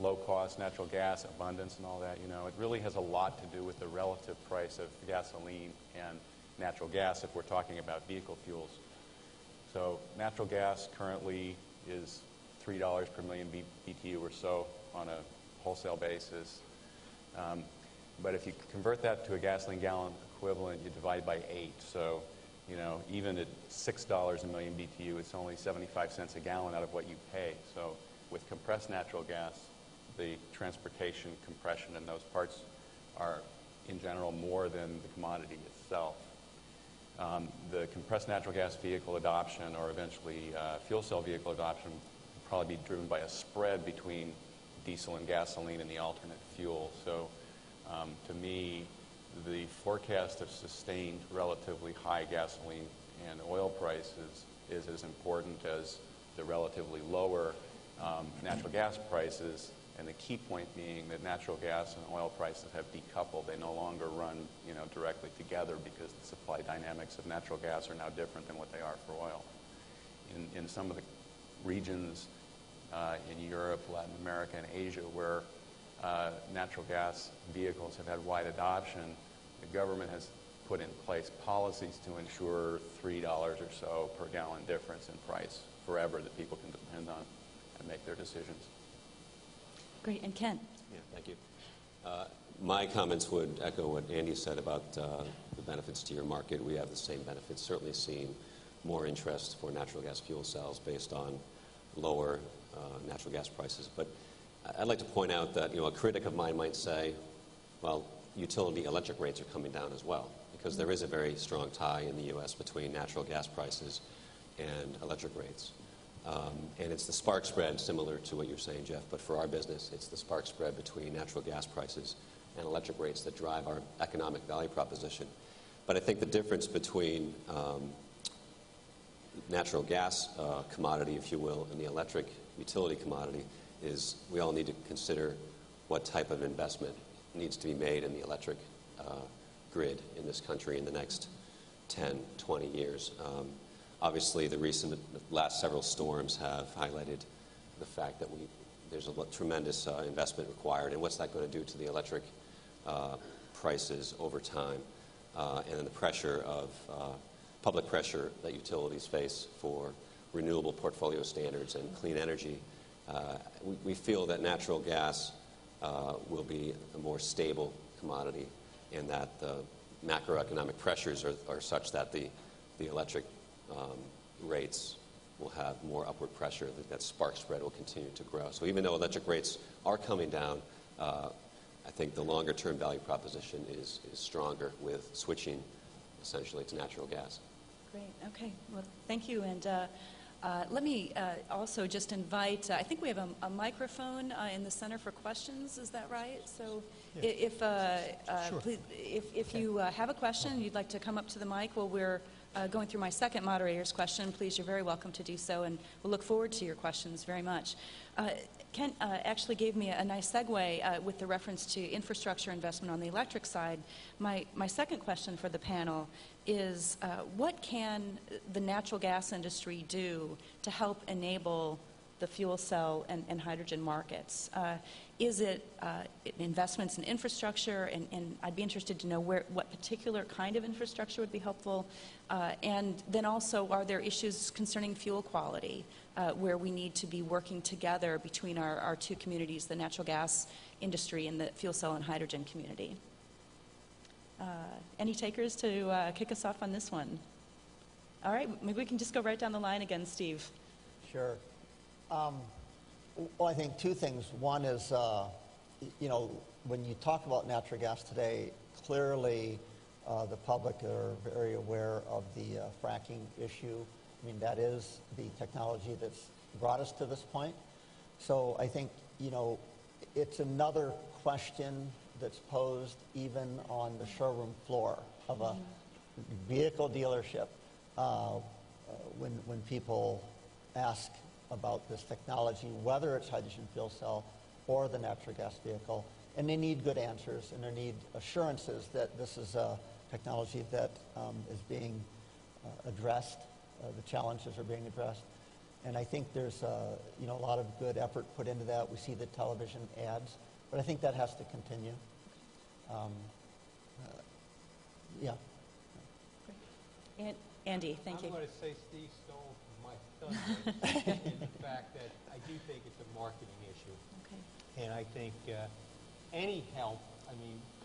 low-cost natural gas abundance and all that, it really has a lot to do with the relative price of gasoline and natural gas if we're talking about vehicle fuels. So natural gas currently is $3 per million BTU or so on a wholesale basis. But if you convert that to a gasoline gallon equivalent, you divide by 8. So, even at $6 a million BTU, it's only 75 cents a gallon out of what you pay. So with compressed natural gas, the transportation, compression, and those parts are, in general, more than the commodity itself. The compressed natural gas vehicle adoption, or eventually fuel cell vehicle adoption, will probably be driven by a spread between diesel and gasoline and the alternate fuel. So to me, the forecast of sustained relatively high gasoline and oil prices is as important as the relatively lower natural gas prices, and the key point being that natural gas and oil prices have decoupled. They no longer run directly together because the supply dynamics of natural gas are now different than what they are for oil. In some of the regions in Europe, Latin America, and Asia where natural gas vehicles have had wide adoption, the government has put in place policies to ensure $3 or so per gallon difference in price forever that people can depend on and make their decisions. Great. And Ken? Yeah, thank you. My comments would echo what Andy said about the benefits to your market. We have the same benefits, certainly seeing more interest for natural gas fuel cells based on lower natural gas prices. But I'd like to point out that a critic of mine might say, well, utility electric rates are coming down as well, because there is a very strong tie in the U.S. between natural gas prices and electric rates. And it's the spark spread, similar to what you're saying, Jeff, but for our business, it's the spark spread between natural gas prices and electric rates that drive our economic value proposition. But I think the difference between natural gas commodity, if you will, and the electric utility commodity is we all need to consider what type of investment needs to be made in the electric grid in this country in the next 10, 20 years. Obviously, the last several storms have highlighted the fact that there's a tremendous investment required, and what's that going to do to the electric prices over time, and then the pressure of public pressure that utilities face for renewable portfolio standards and clean energy. We feel that natural gas will be a more stable commodity, and that the macroeconomic pressures are such that the electric rates will have more upward pressure, that spark spread will continue to grow. So even though electric rates are coming down, I think the longer-term value proposition is stronger with switching essentially to natural gas. Great. Okay. Well, thank you. And let me also just invite, I think we have a microphone in the center for questions. Is that right? So if you have a question, you'd like to come up to the mic while we're going through my second moderator's question, please, you're very welcome to do so, and we'll look forward to your questions very much. Kent actually gave me a nice segue with the reference to infrastructure investment on the electric side. My second question for the panel is what can the natural gas industry do to help enable the fuel cell and hydrogen markets? Is it investments in infrastructure? And I'd be interested to know what particular kind of infrastructure would be helpful. And then also, are there issues concerning fuel quality where we need to be working together between our two communities, the natural gas industry and the fuel cell and hydrogen community? Any takers to kick us off on this one? All right, maybe we can just go right down the line again, Steve. Sure. Well, I think two things. One is, when you talk about natural gas today, clearly the public are very aware of the fracking issue. I mean, that is the technology that's brought us to this point. So I think, it's another question that's posed even on the showroom floor of a vehicle dealership when people ask about this technology, whether it's hydrogen fuel cell or the natural gas vehicle, and they need good answers, and they need assurances that this is a technology that is being addressed, the challenges are being addressed. And I think there's a lot of good effort put into that. We see the television ads, but I think that has to continue. Yeah. Great. Andy, thank you. I'm going to say Steve stole my thunder in the fact that I do think it's a marketing issue. Okay. And I think any help,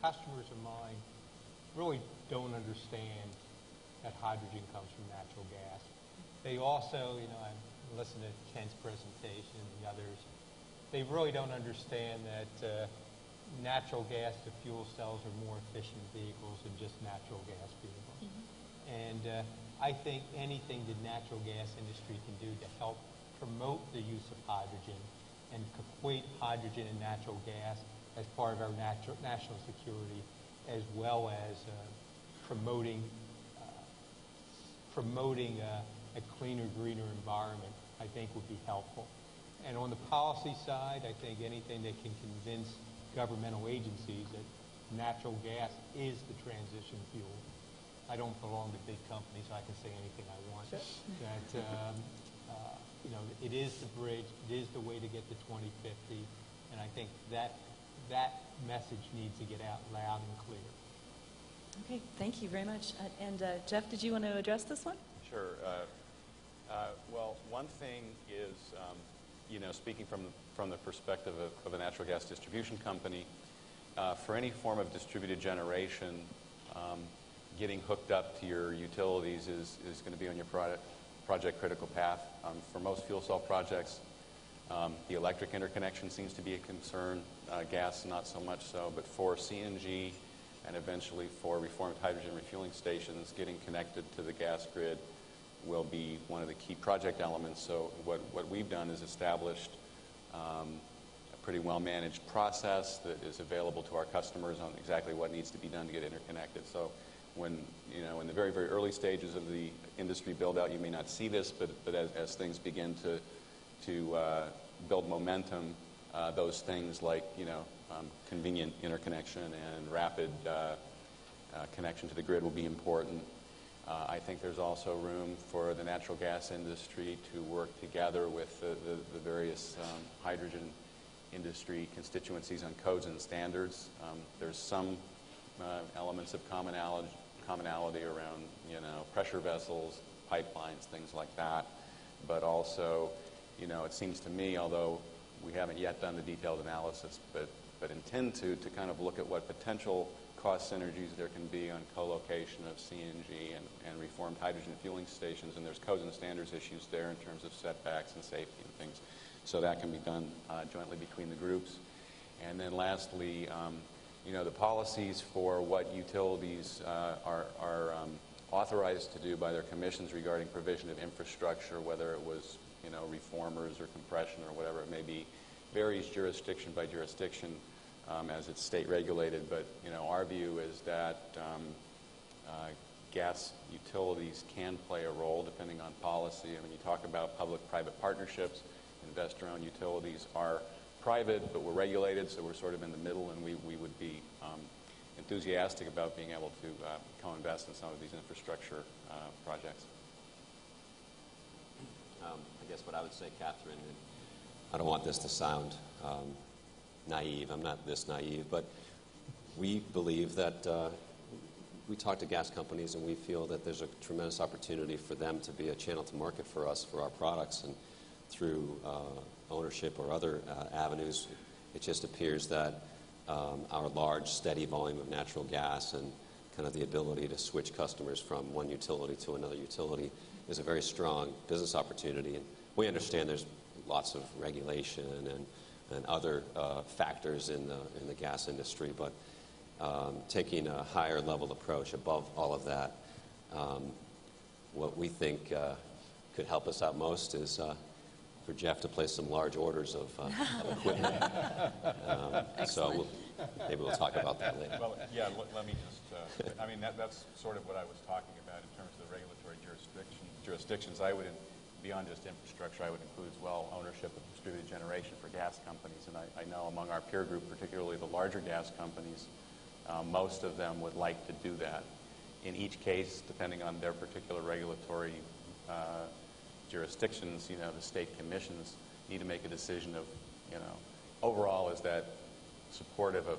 customers of mine really don't understand that hydrogen comes from natural gas. They also, I'm listening to Kent's presentation and the others, they really don't understand that natural gas to fuel cells are more efficient vehicles than just natural gas vehicles. And I think anything the natural gas industry can do to help promote the use of hydrogen and equate hydrogen and natural gas as part of our national security, as well as promoting a cleaner, greener environment, I think would be helpful. And on the policy side, I think anything that can convince governmental agencies that natural gas is the transition fuel. I don't belong to big companies, so I can say anything I want. Sure. That it is the bridge, it is the way to get to 2050, and I think that message needs to get out loud and clear. Okay, thank you very much. And Jeff, did you want to address this one? Sure. Well, one thing is, speaking from the perspective of a natural gas distribution company, for any form of distributed generation, getting hooked up to your utilities is going to be on your project critical path. For most fuel cell projects, the electric interconnection seems to be a concern, gas not so much so, but for CNG and eventually for reformed hydrogen refueling stations, getting connected to the gas grid will be one of the key project elements. So what we've done is established a pretty well-managed process that is available to our customers on exactly what needs to be done to get interconnected. So when, in the very, very early stages of the industry build-out, you may not see this, but as things begin to build momentum, those things like, convenient interconnection and rapid connection to the grid will be important. I think there's also room for the natural gas industry to work together with the various hydrogen industry constituencies on codes and standards. There's some elements of commonality around, pressure vessels, pipelines, things like that. But also, it seems to me, although we haven't yet done the detailed analysis, but intend to kind of look at what potential cost synergies there can be on co-location of CNG and reformed hydrogen fueling stations, and there's codes and standards issues there in terms of setbacks and safety and things. So that can be done jointly between the groups. And then lastly, the policies for what utilities are authorized to do by their commissions regarding provision of infrastructure, whether it was, reformers or compression or whatever it may be, varies jurisdiction by jurisdiction as it's state regulated. But, our view is that gas utilities can play a role depending on policy. I mean, you talk about public-private partnerships. Investor-owned utilities are private, but we're regulated, so we're sort of in the middle, and we would be enthusiastic about being able to co-invest in some of these infrastructure projects. I guess what I would say, Catherine, and I don't want this to sound naive. I'm not this naive, but we believe that we talk to gas companies, and we feel that there's a tremendous opportunity for them to be a channel to market for us for our products, and through ownership or other avenues. It just appears that our large, steady volume of natural gas and kind of the ability to switch customers from one utility to another utility is a very strong business opportunity. And we understand there's lots of regulation and other factors in the gas industry, but taking a higher level approach above all of that, what we think could help us out most is for Jeff to place some large orders of equipment. So maybe we'll talk about that later. Well, yeah, let me just, that's sort of what I was talking about in terms of the regulatory jurisdictions. I would, beyond just infrastructure, I would include as well ownership of distributed generation for gas companies. And I know among our peer group, particularly the larger gas companies, most of them would like to do that. In each case, depending on their particular regulatory jurisdictions, the state commissions need to make a decision of, overall, is that supportive of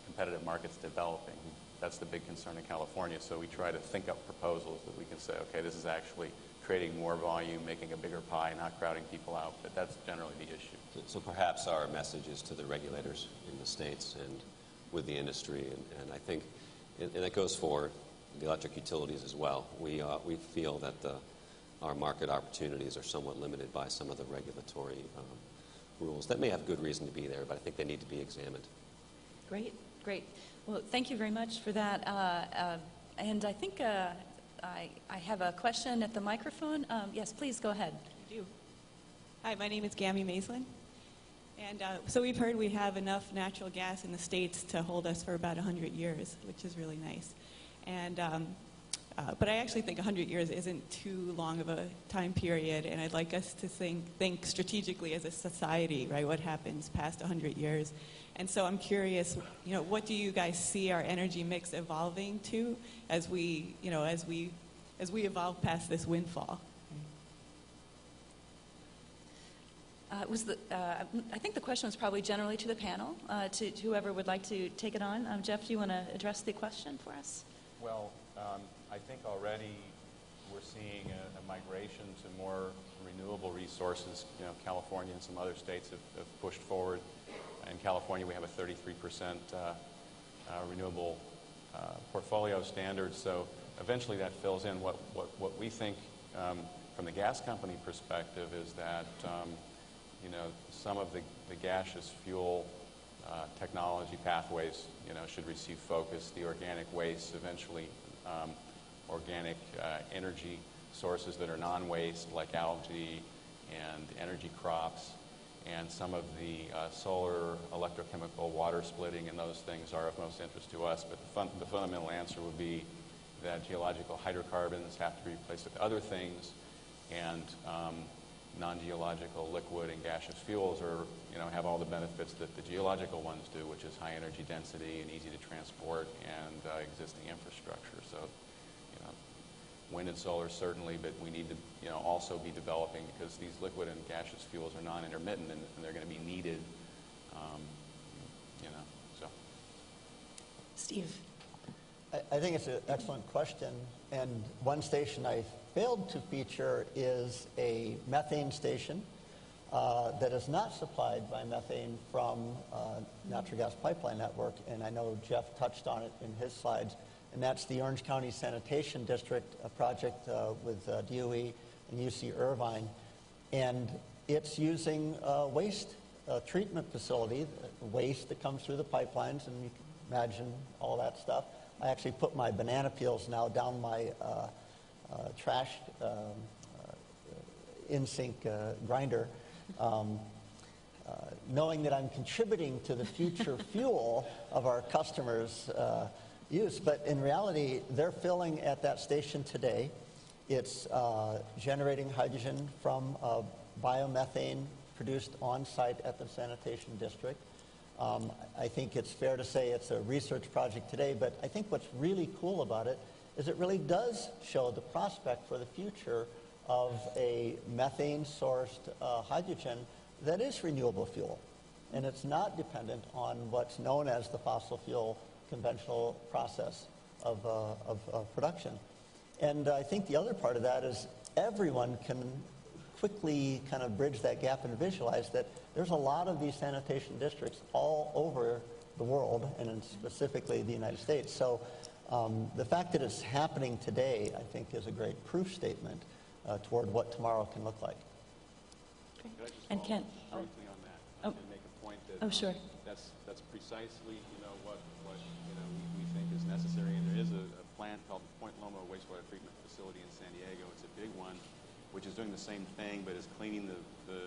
competitive markets developing? That's the big concern in California. So we try to think up proposals that we can say, okay, this is actually creating more volume, making a bigger pie, not crowding people out. But that's generally the issue. So perhaps our message is to the regulators in the states and with the industry, and I think, and that goes for the electric utilities as well. We feel that our market opportunities are somewhat limited by some of the regulatory rules that may have good reason to be there, but I think they need to be examined. Great. Well, thank you very much for that. And I think I have a question at the microphone. Yes, please go ahead. I do. Hi, my name is Gammy Maislin. And so we've heard we have enough natural gas in the States to hold us for about 100 years, which is really nice. And but I actually think 100 years isn't too long of a time period, and I'd like us to think strategically as a society, right, what happens past 100 years. And so I'm curious, what do you guys see our energy mix evolving to as we evolve past this windfall? I think the question was probably generally to the panel, to whoever would like to take it on. Jeff, do you want to address the question for us? Well, I think already we're seeing a migration to more renewable resources. California and some other states have pushed forward. In California, we have a 33% renewable portfolio standard. So eventually that fills in. What we think from the gas company perspective is that some of the gaseous fuel technology pathways should receive focus. The organic waste, eventually organic energy sources that are non-waste, like algae and energy crops, and some of the solar, electrochemical, water splitting, and those things are of most interest to us. But the fundamental answer would be that geological hydrocarbons have to be replaced with other things, and non-geological liquid and gaseous fuels are, have all the benefits that the geological ones do, which is high energy density and easy to transport and existing infrastructure. So, wind and solar certainly, but we need to, also be developing, because these liquid and gaseous fuels are non-intermittent, and they're going to be needed, so. Steve. I think it's an excellent question, and one station I failed to feature is a methane station that is not supplied by methane from natural gas pipeline network, and I know Jeff touched on it in his slides, and that's the Orange County Sanitation District, a project with DOE and UC Irvine, and it's using waste treatment facility, waste that comes through the pipelines, and you can imagine all that stuff. I actually put my banana peels now down my trash in-sink grinder, knowing that I'm contributing to the future fuel of our customers' use. But in reality, they're filling at that station today. It's generating hydrogen from biomethane produced on-site at the sanitation district. I think it's fair to say it's a research project today, but I think what's really cool about it is it really does show the prospect for the future of a methane-sourced hydrogen that is renewable fuel. And it's not dependent on what's known as the fossil fuel conventional process of production. And I think the other part of that is everyone can quickly kind of bridge that gap and visualize that there's a lot of these sanitation districts all over the world, and specifically the United States. So the fact that it's happening today, I think, is a great proof statement toward what tomorrow can look like. Okay. Could I just And Kent. briefly on that? Oh. And make a point that Sure. that's precisely what we think is necessary. And there is a plant called Point Loma Wastewater Treatment Facility in San Diego. It's a big one, which is doing the same thing, but is cleaning the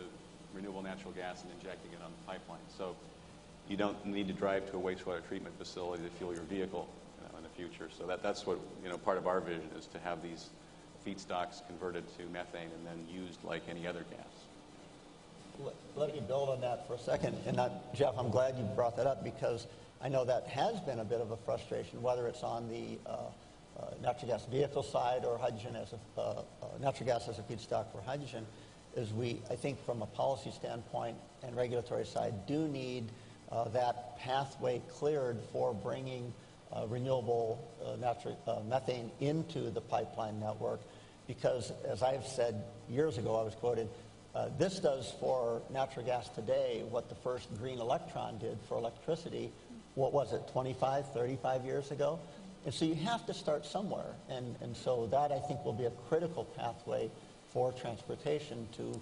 renewable natural gas and injecting it on the pipeline. So you don't need to drive to a wastewater treatment facility to fuel your vehicle in the future. So that's what part of our vision is, to have these feedstocks converted to methane and then used like any other gas. Let me build on that for a second. And Jeff, I'm glad you brought that up, because I know that has been a bit of a frustration, whether it's on the natural gas vehicle side or hydrogen as natural gas as a feedstock for hydrogen, is I think from a policy standpoint and regulatory side, do need that pathway cleared for bringing renewable methane into the pipeline network. Because as I've said years ago, I was quoted, this does for natural gas today what the first green electron did for electricity, what was it, 25, 35 years ago? And so you have to start somewhere. And so that, I think, will be a critical pathway for transportation to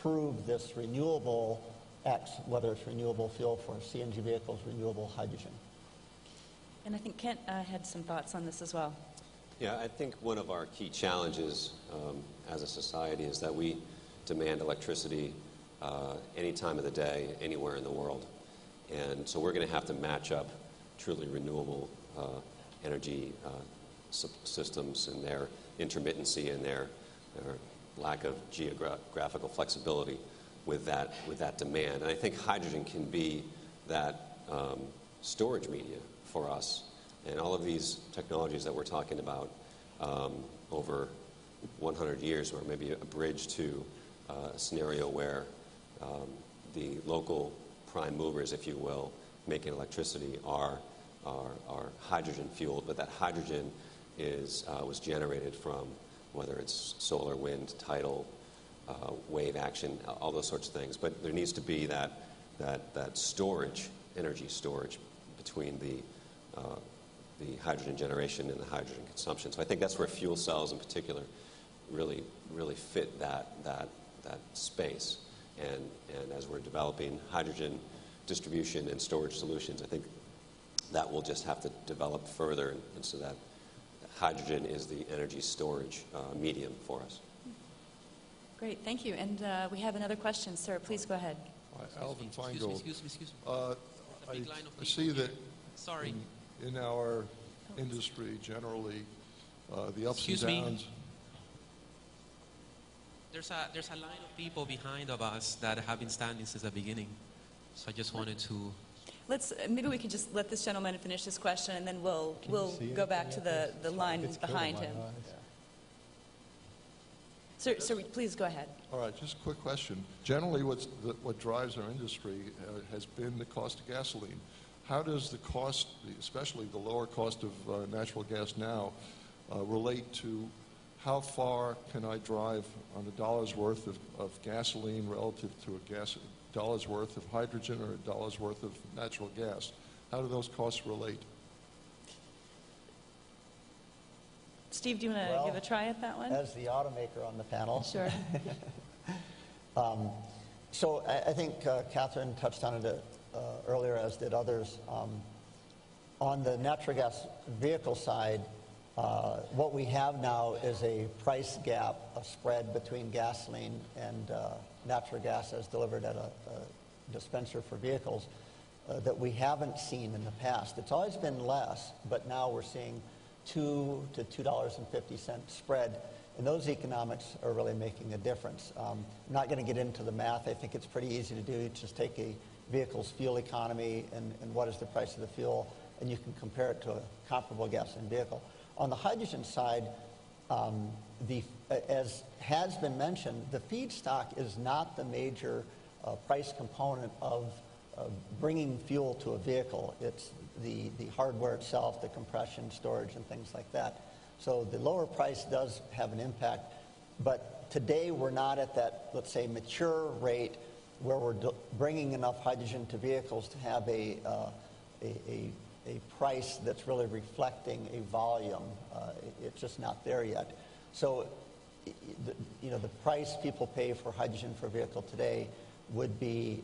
prove this renewable X, whether it's renewable fuel for CNG vehicles, renewable hydrogen. And I think Kent had some thoughts on this as well. Yeah, I think one of our key challenges as a society is that we demand electricity any time of the day, anywhere in the world. And so we're going to have to match up truly renewable energy systems and their intermittency and their lack of geographical flexibility with that demand. And I think hydrogen can be that storage media for us. And all of these technologies that we're talking about over 100 years, or maybe a bridge to a scenario where the local prime movers, if you will, making electricity are hydrogen fueled, but that hydrogen was generated from whether it's solar, wind, tidal, wave action, all those sorts of things. But there needs to be that storage, energy storage between the hydrogen generation and the hydrogen consumption. So I think that's where fuel cells in particular really fit that space. And as we're developing hydrogen distribution and storage solutions, I think that will just have to develop further, and so that hydrogen is the energy storage medium for us. Great, thank you. And we have another question. Sir, please go ahead. Alvin Feingold. Excuse me. I see that in our industry generally, the ups and downs. There's a line of people behind of us that have been standing since the beginning. So I just wanted to. Maybe we can just let this gentleman finish his question, and then we'll go back to the line behind him. Sir, please go ahead. All right, just a quick question. Generally, what drives our industry has been the cost of gasoline. How does the cost, especially the lower cost of natural gas now, relate to how far can I drive on a dollar's worth of gasoline relative to a dollar's worth of hydrogen or a dollar's worth of natural gas? How do those costs relate? Steve, do you want to give a try at that one? As the automaker on the panel. Sure. So I think Catherine touched on it earlier, as did others. On the natural gas vehicle side, what we have now is a price gap, a spread between gasoline and natural gas as delivered at a dispenser for vehicles that we haven't seen in the past. It's always been less, but now we're seeing $2 to $2.50 spread, and those economics are really making a difference. I'm not going to get into the math. I think it's pretty easy to do. You just take a vehicle's fuel economy and what is the price of the fuel, and you can compare it to a comparable gasoline vehicle. On the hydrogen side, as has been mentioned, the feedstock is not the major price component of bringing fuel to a vehicle. It's the hardware itself, the compression, storage, and things like that. So the lower price does have an impact, but today we're not at that, let's say, mature rate where we're bringing enough hydrogen to vehicles to have a price that's really reflecting a volume. It's just not there yet. So, the price people pay for hydrogen for a vehicle today would be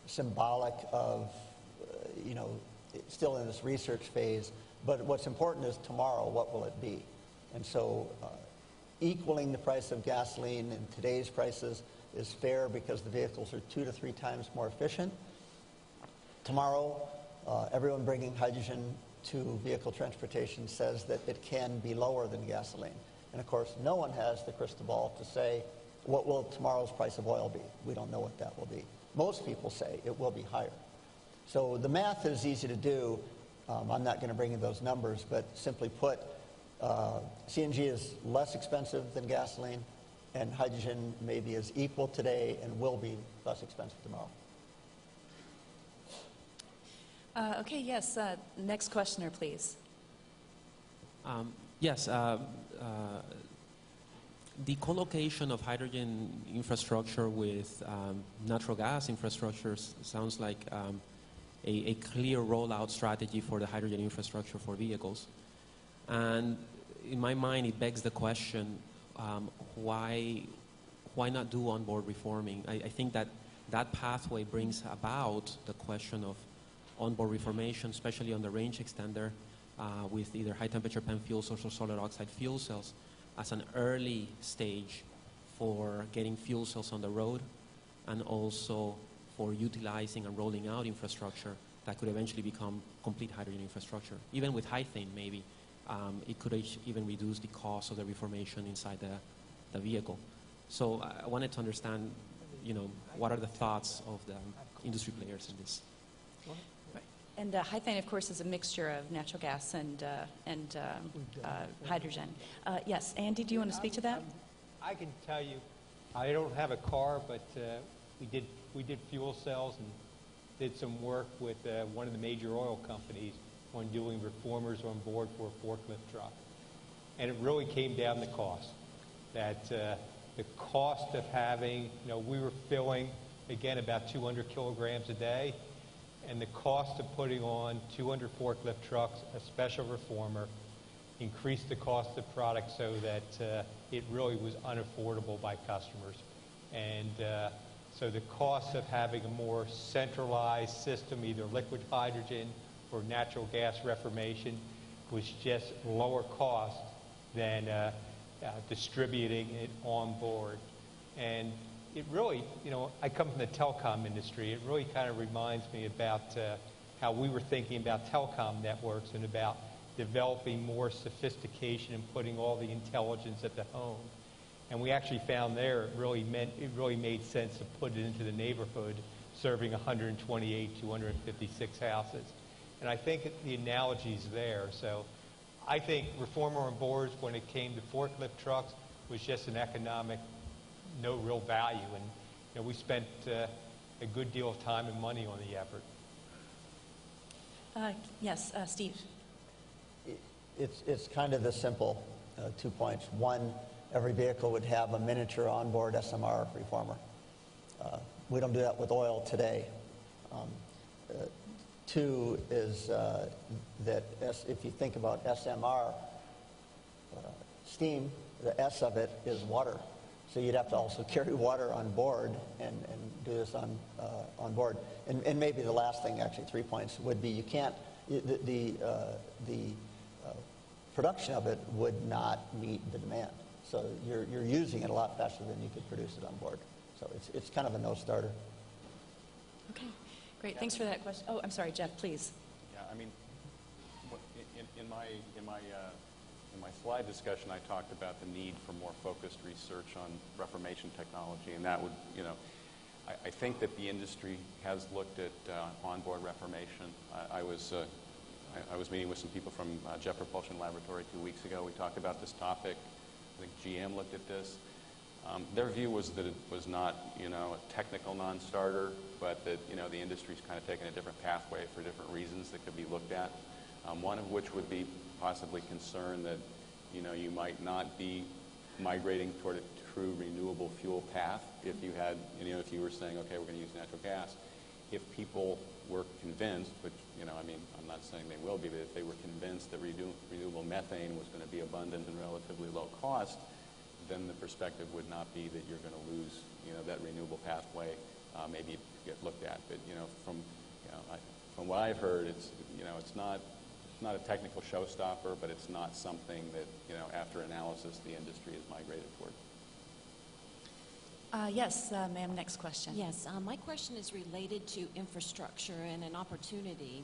symbolic of, still in this research phase. But what's important is tomorrow, what will it be? And so equaling the price of gasoline in today's prices is fair because the vehicles are 2 to 3 times more efficient. Tomorrow, everyone bringing hydrogen to vehicle transportation says that it can be lower than gasoline. And of course, no one has the crystal ball to say, what will tomorrow's price of oil be? We don't know what that will be. Most people say it will be higher. So the math is easy to do. I'm not going to bring in those numbers, but simply put, CNG is less expensive than gasoline, and hydrogen maybe is equal today and will be less expensive tomorrow. Okay, yes. Next questioner, please. Yes. The co-location of hydrogen infrastructure with natural gas infrastructure sounds like a clear rollout strategy for the hydrogen infrastructure for vehicles. And in my mind, it begs the question, why not do onboard reforming? I think that pathway brings about the question of onboard reformation, especially on the range extender with either high-temperature PEM fuel cells or solid oxide fuel cells as an early stage for getting fuel cells on the road, and also for utilizing and rolling out infrastructure that could eventually become complete hydrogen infrastructure. Even with high-thane, maybe, it could even reduce the cost of the reformation inside the vehicle. So I wanted to understand, what are the thoughts of the industry players in this? And high-thane, of course, is a mixture of natural gas and hydrogen. Yes, Andy, do you want to speak to that? I can tell you, I don't have a car, but we did fuel cells and did some work with one of the major oil companies on doing reformers on board for a forklift truck. And it really came down to cost. That the cost of having, we were filling, again, about 200 kilograms a day. And the cost of putting on 200 forklift trucks, a special reformer, increased the cost of product so that it really was unaffordable by customers. And so the cost of having a more centralized system, either liquid hydrogen or natural gas reformation, was just lower cost than distributing it on board. And it really, I come from the telecom industry. It really kind of reminds me about how we were thinking about telecom networks and about developing more sophistication and putting all the intelligence at the home. And we actually found there it really made sense to put it into the neighborhood, serving 128, 256 houses. And I think the analogy's there. So I think reformer on boards, when it came to forklift trucks, was just an economic, no real value. And we spent a good deal of time and money on the effort. Yes, Steve. It's kind of this simple, 2 points. One, every vehicle would have a miniature onboard SMR reformer. We don't do that with oil today. Two is that if you think about SMR, steam, the S of it is water. So you'd have to also carry water on board and do this on board. And maybe the last thing, actually 3 points, would be you can't, the production of it would not meet the demand. So you're using it a lot faster than you could produce it on board. So it's kind of a no-starter. Okay, great. Thanks for that question. Oh, I'm sorry, Jeff, please. Yeah, I mean, in my slide discussion, I talked about the need for more focused research on reformation technology, and that would, I think that the industry has looked at onboard reformation. I was meeting with some people from Jet Propulsion Laboratory 2 weeks ago. We talked about this topic. I think GM looked at this. Their view was that it was not, a technical non-starter, but that, the industry's kind of taken a different pathway for different reasons that could be looked at. One of which would be possibly concern that, you might not be migrating toward a true renewable fuel path if you had, if you were saying, okay, we're going to use natural gas. If people were convinced, which, I'm not saying they will be, but if they were convinced that renewable methane was going to be abundant and relatively low cost, then the perspective would not be that you're going to lose, that renewable pathway, maybe get looked at. But, from what I've heard, it's not a technical showstopper, but it's not something that, after analysis, the industry has migrated toward. Yes, ma'am, next question. Yes, my question is related to infrastructure and an opportunity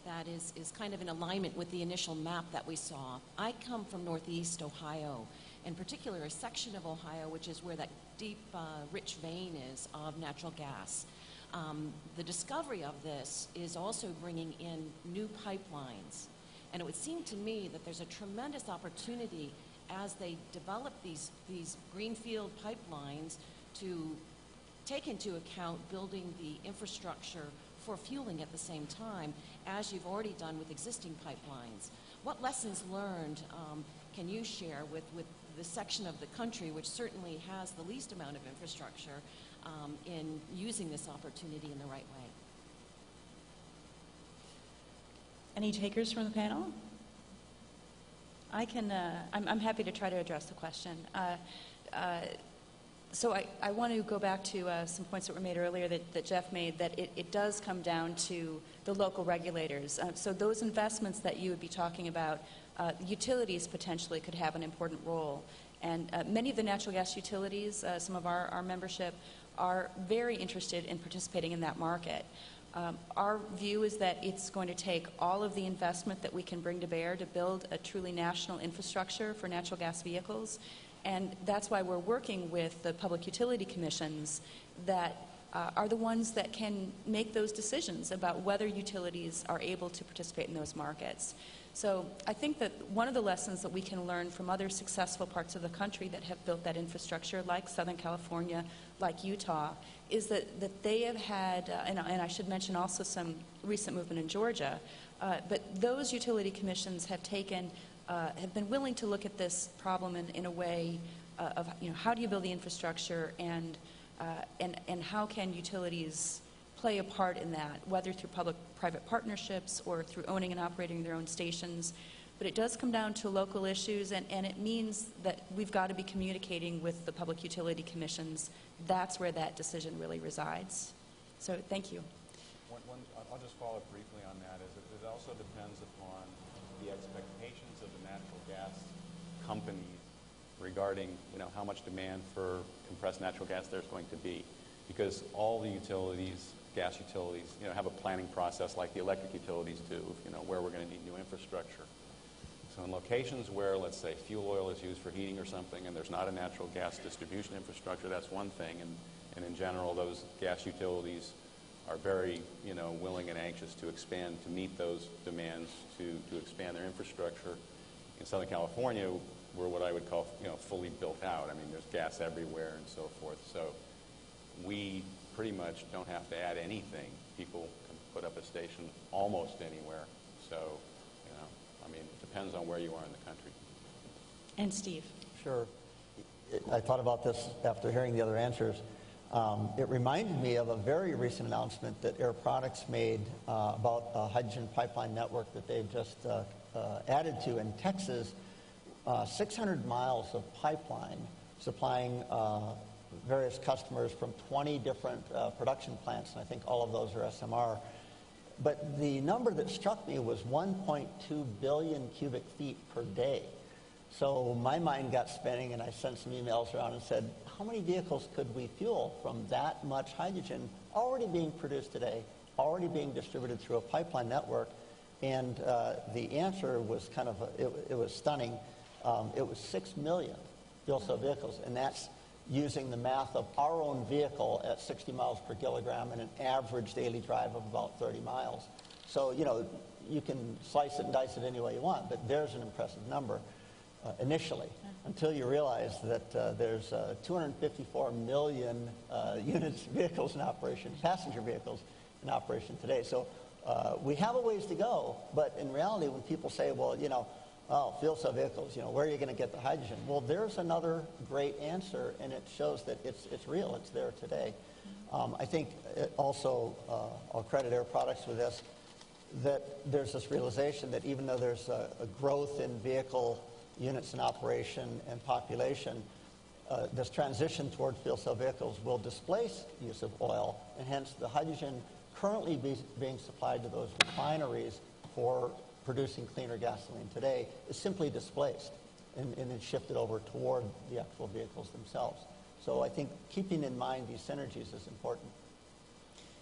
that is kind of in alignment with the initial map that we saw. I come from Northeast Ohio, in particular a section of Ohio which is where that deep, rich vein is of natural gas. The discovery of this is also bringing in new pipelines. And it would seem to me that there's a tremendous opportunity as they develop these greenfield pipelines to take into account building the infrastructure for fueling at the same time, as you've already done with existing pipelines. What lessons learned can you share with the section of the country which certainly has the least amount of infrastructure in using this opportunity in the right way? Any takers from the panel? I can, I'm happy to try to address the question. So I want to go back to some points that were made earlier that Jeff made, that it does come down to the local regulators. So those investments that you would be talking about, utilities potentially could have an important role. And many of the natural gas utilities, some of our membership, are very interested in participating in that market. Our view is that it's going to take all of the investment that we can bring to bear to build a truly national infrastructure for natural gas vehicles. And that's why we're working with the public utility commissions that are the ones that can make those decisions about whether utilities are able to participate in those markets. So I think that one of the lessons that we can learn from other successful parts of the country that have built that infrastructure, like Southern California, like Utah, is that they have had, and I should mention also some recent movement in Georgia, but those utility commissions have taken, have been willing to look at this problem in a way of, how do you build the infrastructure and how can utilities play a part in that, whether through public-private partnerships or through owning and operating their own stations. But it does come down to local issues, and it means that we've got to be communicating with the public utility commissions. That's where that decision really resides. So thank you. I'll just follow up briefly on that. It also depends upon the expectations of the natural gas companies regarding, how much demand for compressed natural gas there's going to be. Because all the utilities, gas utilities, have a planning process like the electric utilities do, where we're going to need new infrastructure. So in locations where, let's say, fuel oil is used for heating or something and there's not a natural gas distribution infrastructure, that's one thing. And in general, those gas utilities are very, willing and anxious to expand, to meet those demands, to expand their infrastructure. In Southern California, we're what I would call, fully built out. I mean, there's gas everywhere and so forth. So we pretty much don't have to add anything. People can put up a station almost anywhere. So, it depends on where you are in the country. And Steve. Sure. I thought about this after hearing the other answers. It reminded me of a very recent announcement that Air Products made about a hydrogen pipeline network that they've just added to in Texas. 600 miles of pipeline supplying various customers from 20 different production plants, and I think all of those are SMR. But the number that struck me was 1.2 billion cubic feet per day. So my mind got spinning, and I sent some emails around and said, how many vehicles could we fuel from that much hydrogen already being produced today, already being distributed through a pipeline network? And the answer was it was stunning. It was 6 million fuel cell vehicles, and that's using the math of our own vehicle at 60 miles per kilogram and an average daily drive of about 30 miles. So, you can slice it and dice it any way you want, but there's an impressive number initially, until you realize that there's 254 million vehicles in operation, passenger vehicles in operation today. So we have a ways to go, but in reality, when people say, well, fuel cell vehicles, where are you going to get the hydrogen? Well, there's another great answer, and it shows that it's real. It's there today. I think also, I'll credit Air Products with this, that there's this realization that even though there's a growth in vehicle units in operation and population, this transition toward fuel cell vehicles will displace use of oil, and hence the hydrogen currently being supplied to those refineries for producing cleaner gasoline today is simply displaced and then shifted over toward the actual vehicles themselves. So I think keeping in mind these synergies is important.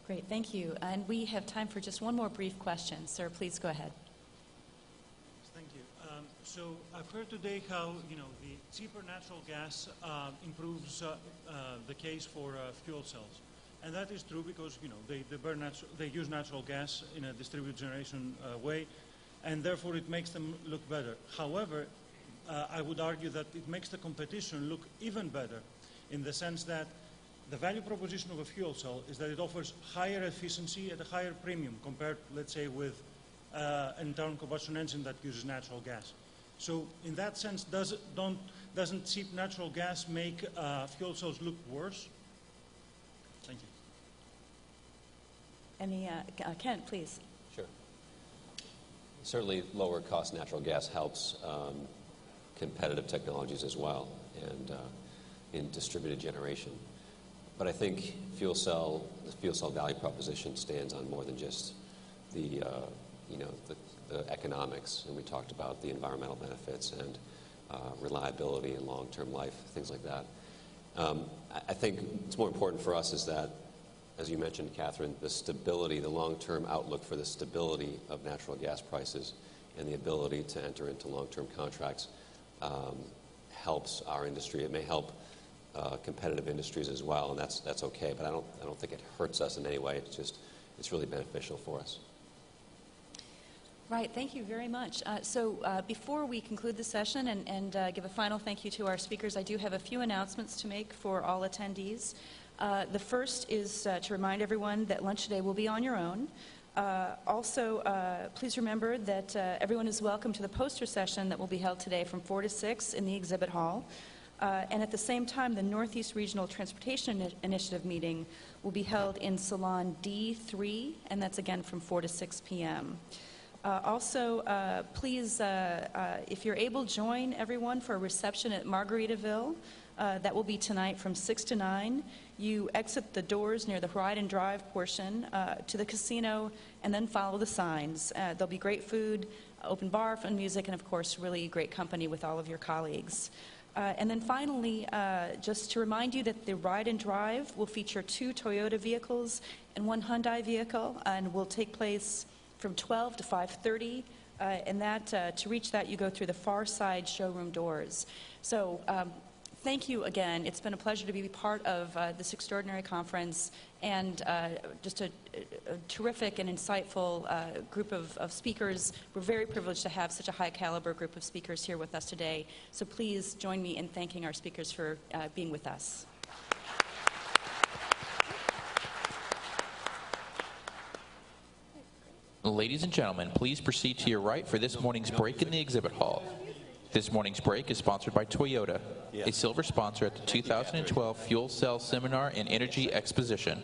Great, thank you. And we have time for just one more brief question. Sir, please go ahead. Thank you. So I've heard today how, the cheaper natural gas improves the case for fuel cells. And that is true because, they use natural gas in a distributed generation way, and therefore it makes them look better. However, I would argue that it makes the competition look even better, in the sense that the value proposition of a fuel cell is that it offers higher efficiency at a higher premium compared, let's say, with an internal combustion engine that uses natural gas. So in that sense, doesn't cheap natural gas make fuel cells look worse? Thank you. Kent, please. Sure. Certainly, lower cost natural gas helps competitive technologies as well, and in distributed generation. But I think the fuel cell value proposition stands on more than just the economics, and we talked about the environmental benefits and reliability and long-term life, things like that. I think what's more important for us is that, as you mentioned, Catherine, the stability, the long-term outlook for the stability of natural gas prices and the ability to enter into long-term contracts helps our industry. It may help competitive industries as well, and that's okay. But I don't think it hurts us in any way. It's really beneficial for us. Right, thank you very much. So before we conclude the session and give a final thank you to our speakers, I do have a few announcements to make for all attendees. The first is to remind everyone that lunch today will be on your own. Also, please remember that everyone is welcome to the poster session that will be held today from 4 to 6 in the exhibit hall. And at the same time, the Northeast Regional Transportation Initiative meeting will be held in Salon D3, and that's again from 4 to 6 p.m. Also, please, if you're able, join everyone for a reception at Margaritaville. That will be tonight from 6 to 9. You exit the doors near the ride and drive portion to the casino and then follow the signs. There'll be great food, open bar, fun music, and of course, really great company with all of your colleagues. And then finally, just to remind you that the Ride and Drive will feature 2 Toyota vehicles and 1 Hyundai vehicle, and will take place from 12 to 5:30. And that to reach that, you go through the far side showroom doors. So thank you again. It's been a pleasure to be part of this extraordinary conference, and just a terrific and insightful group of speakers. We're very privileged to have such a high caliber group of speakers here with us today. So please join me in thanking our speakers for being with us. Ladies and gentlemen, please proceed to your right for this morning's break in the exhibit hall. This morning's break is sponsored by Toyota, a silver sponsor at the 2012 Fuel Cell Seminar and Energy Exposition.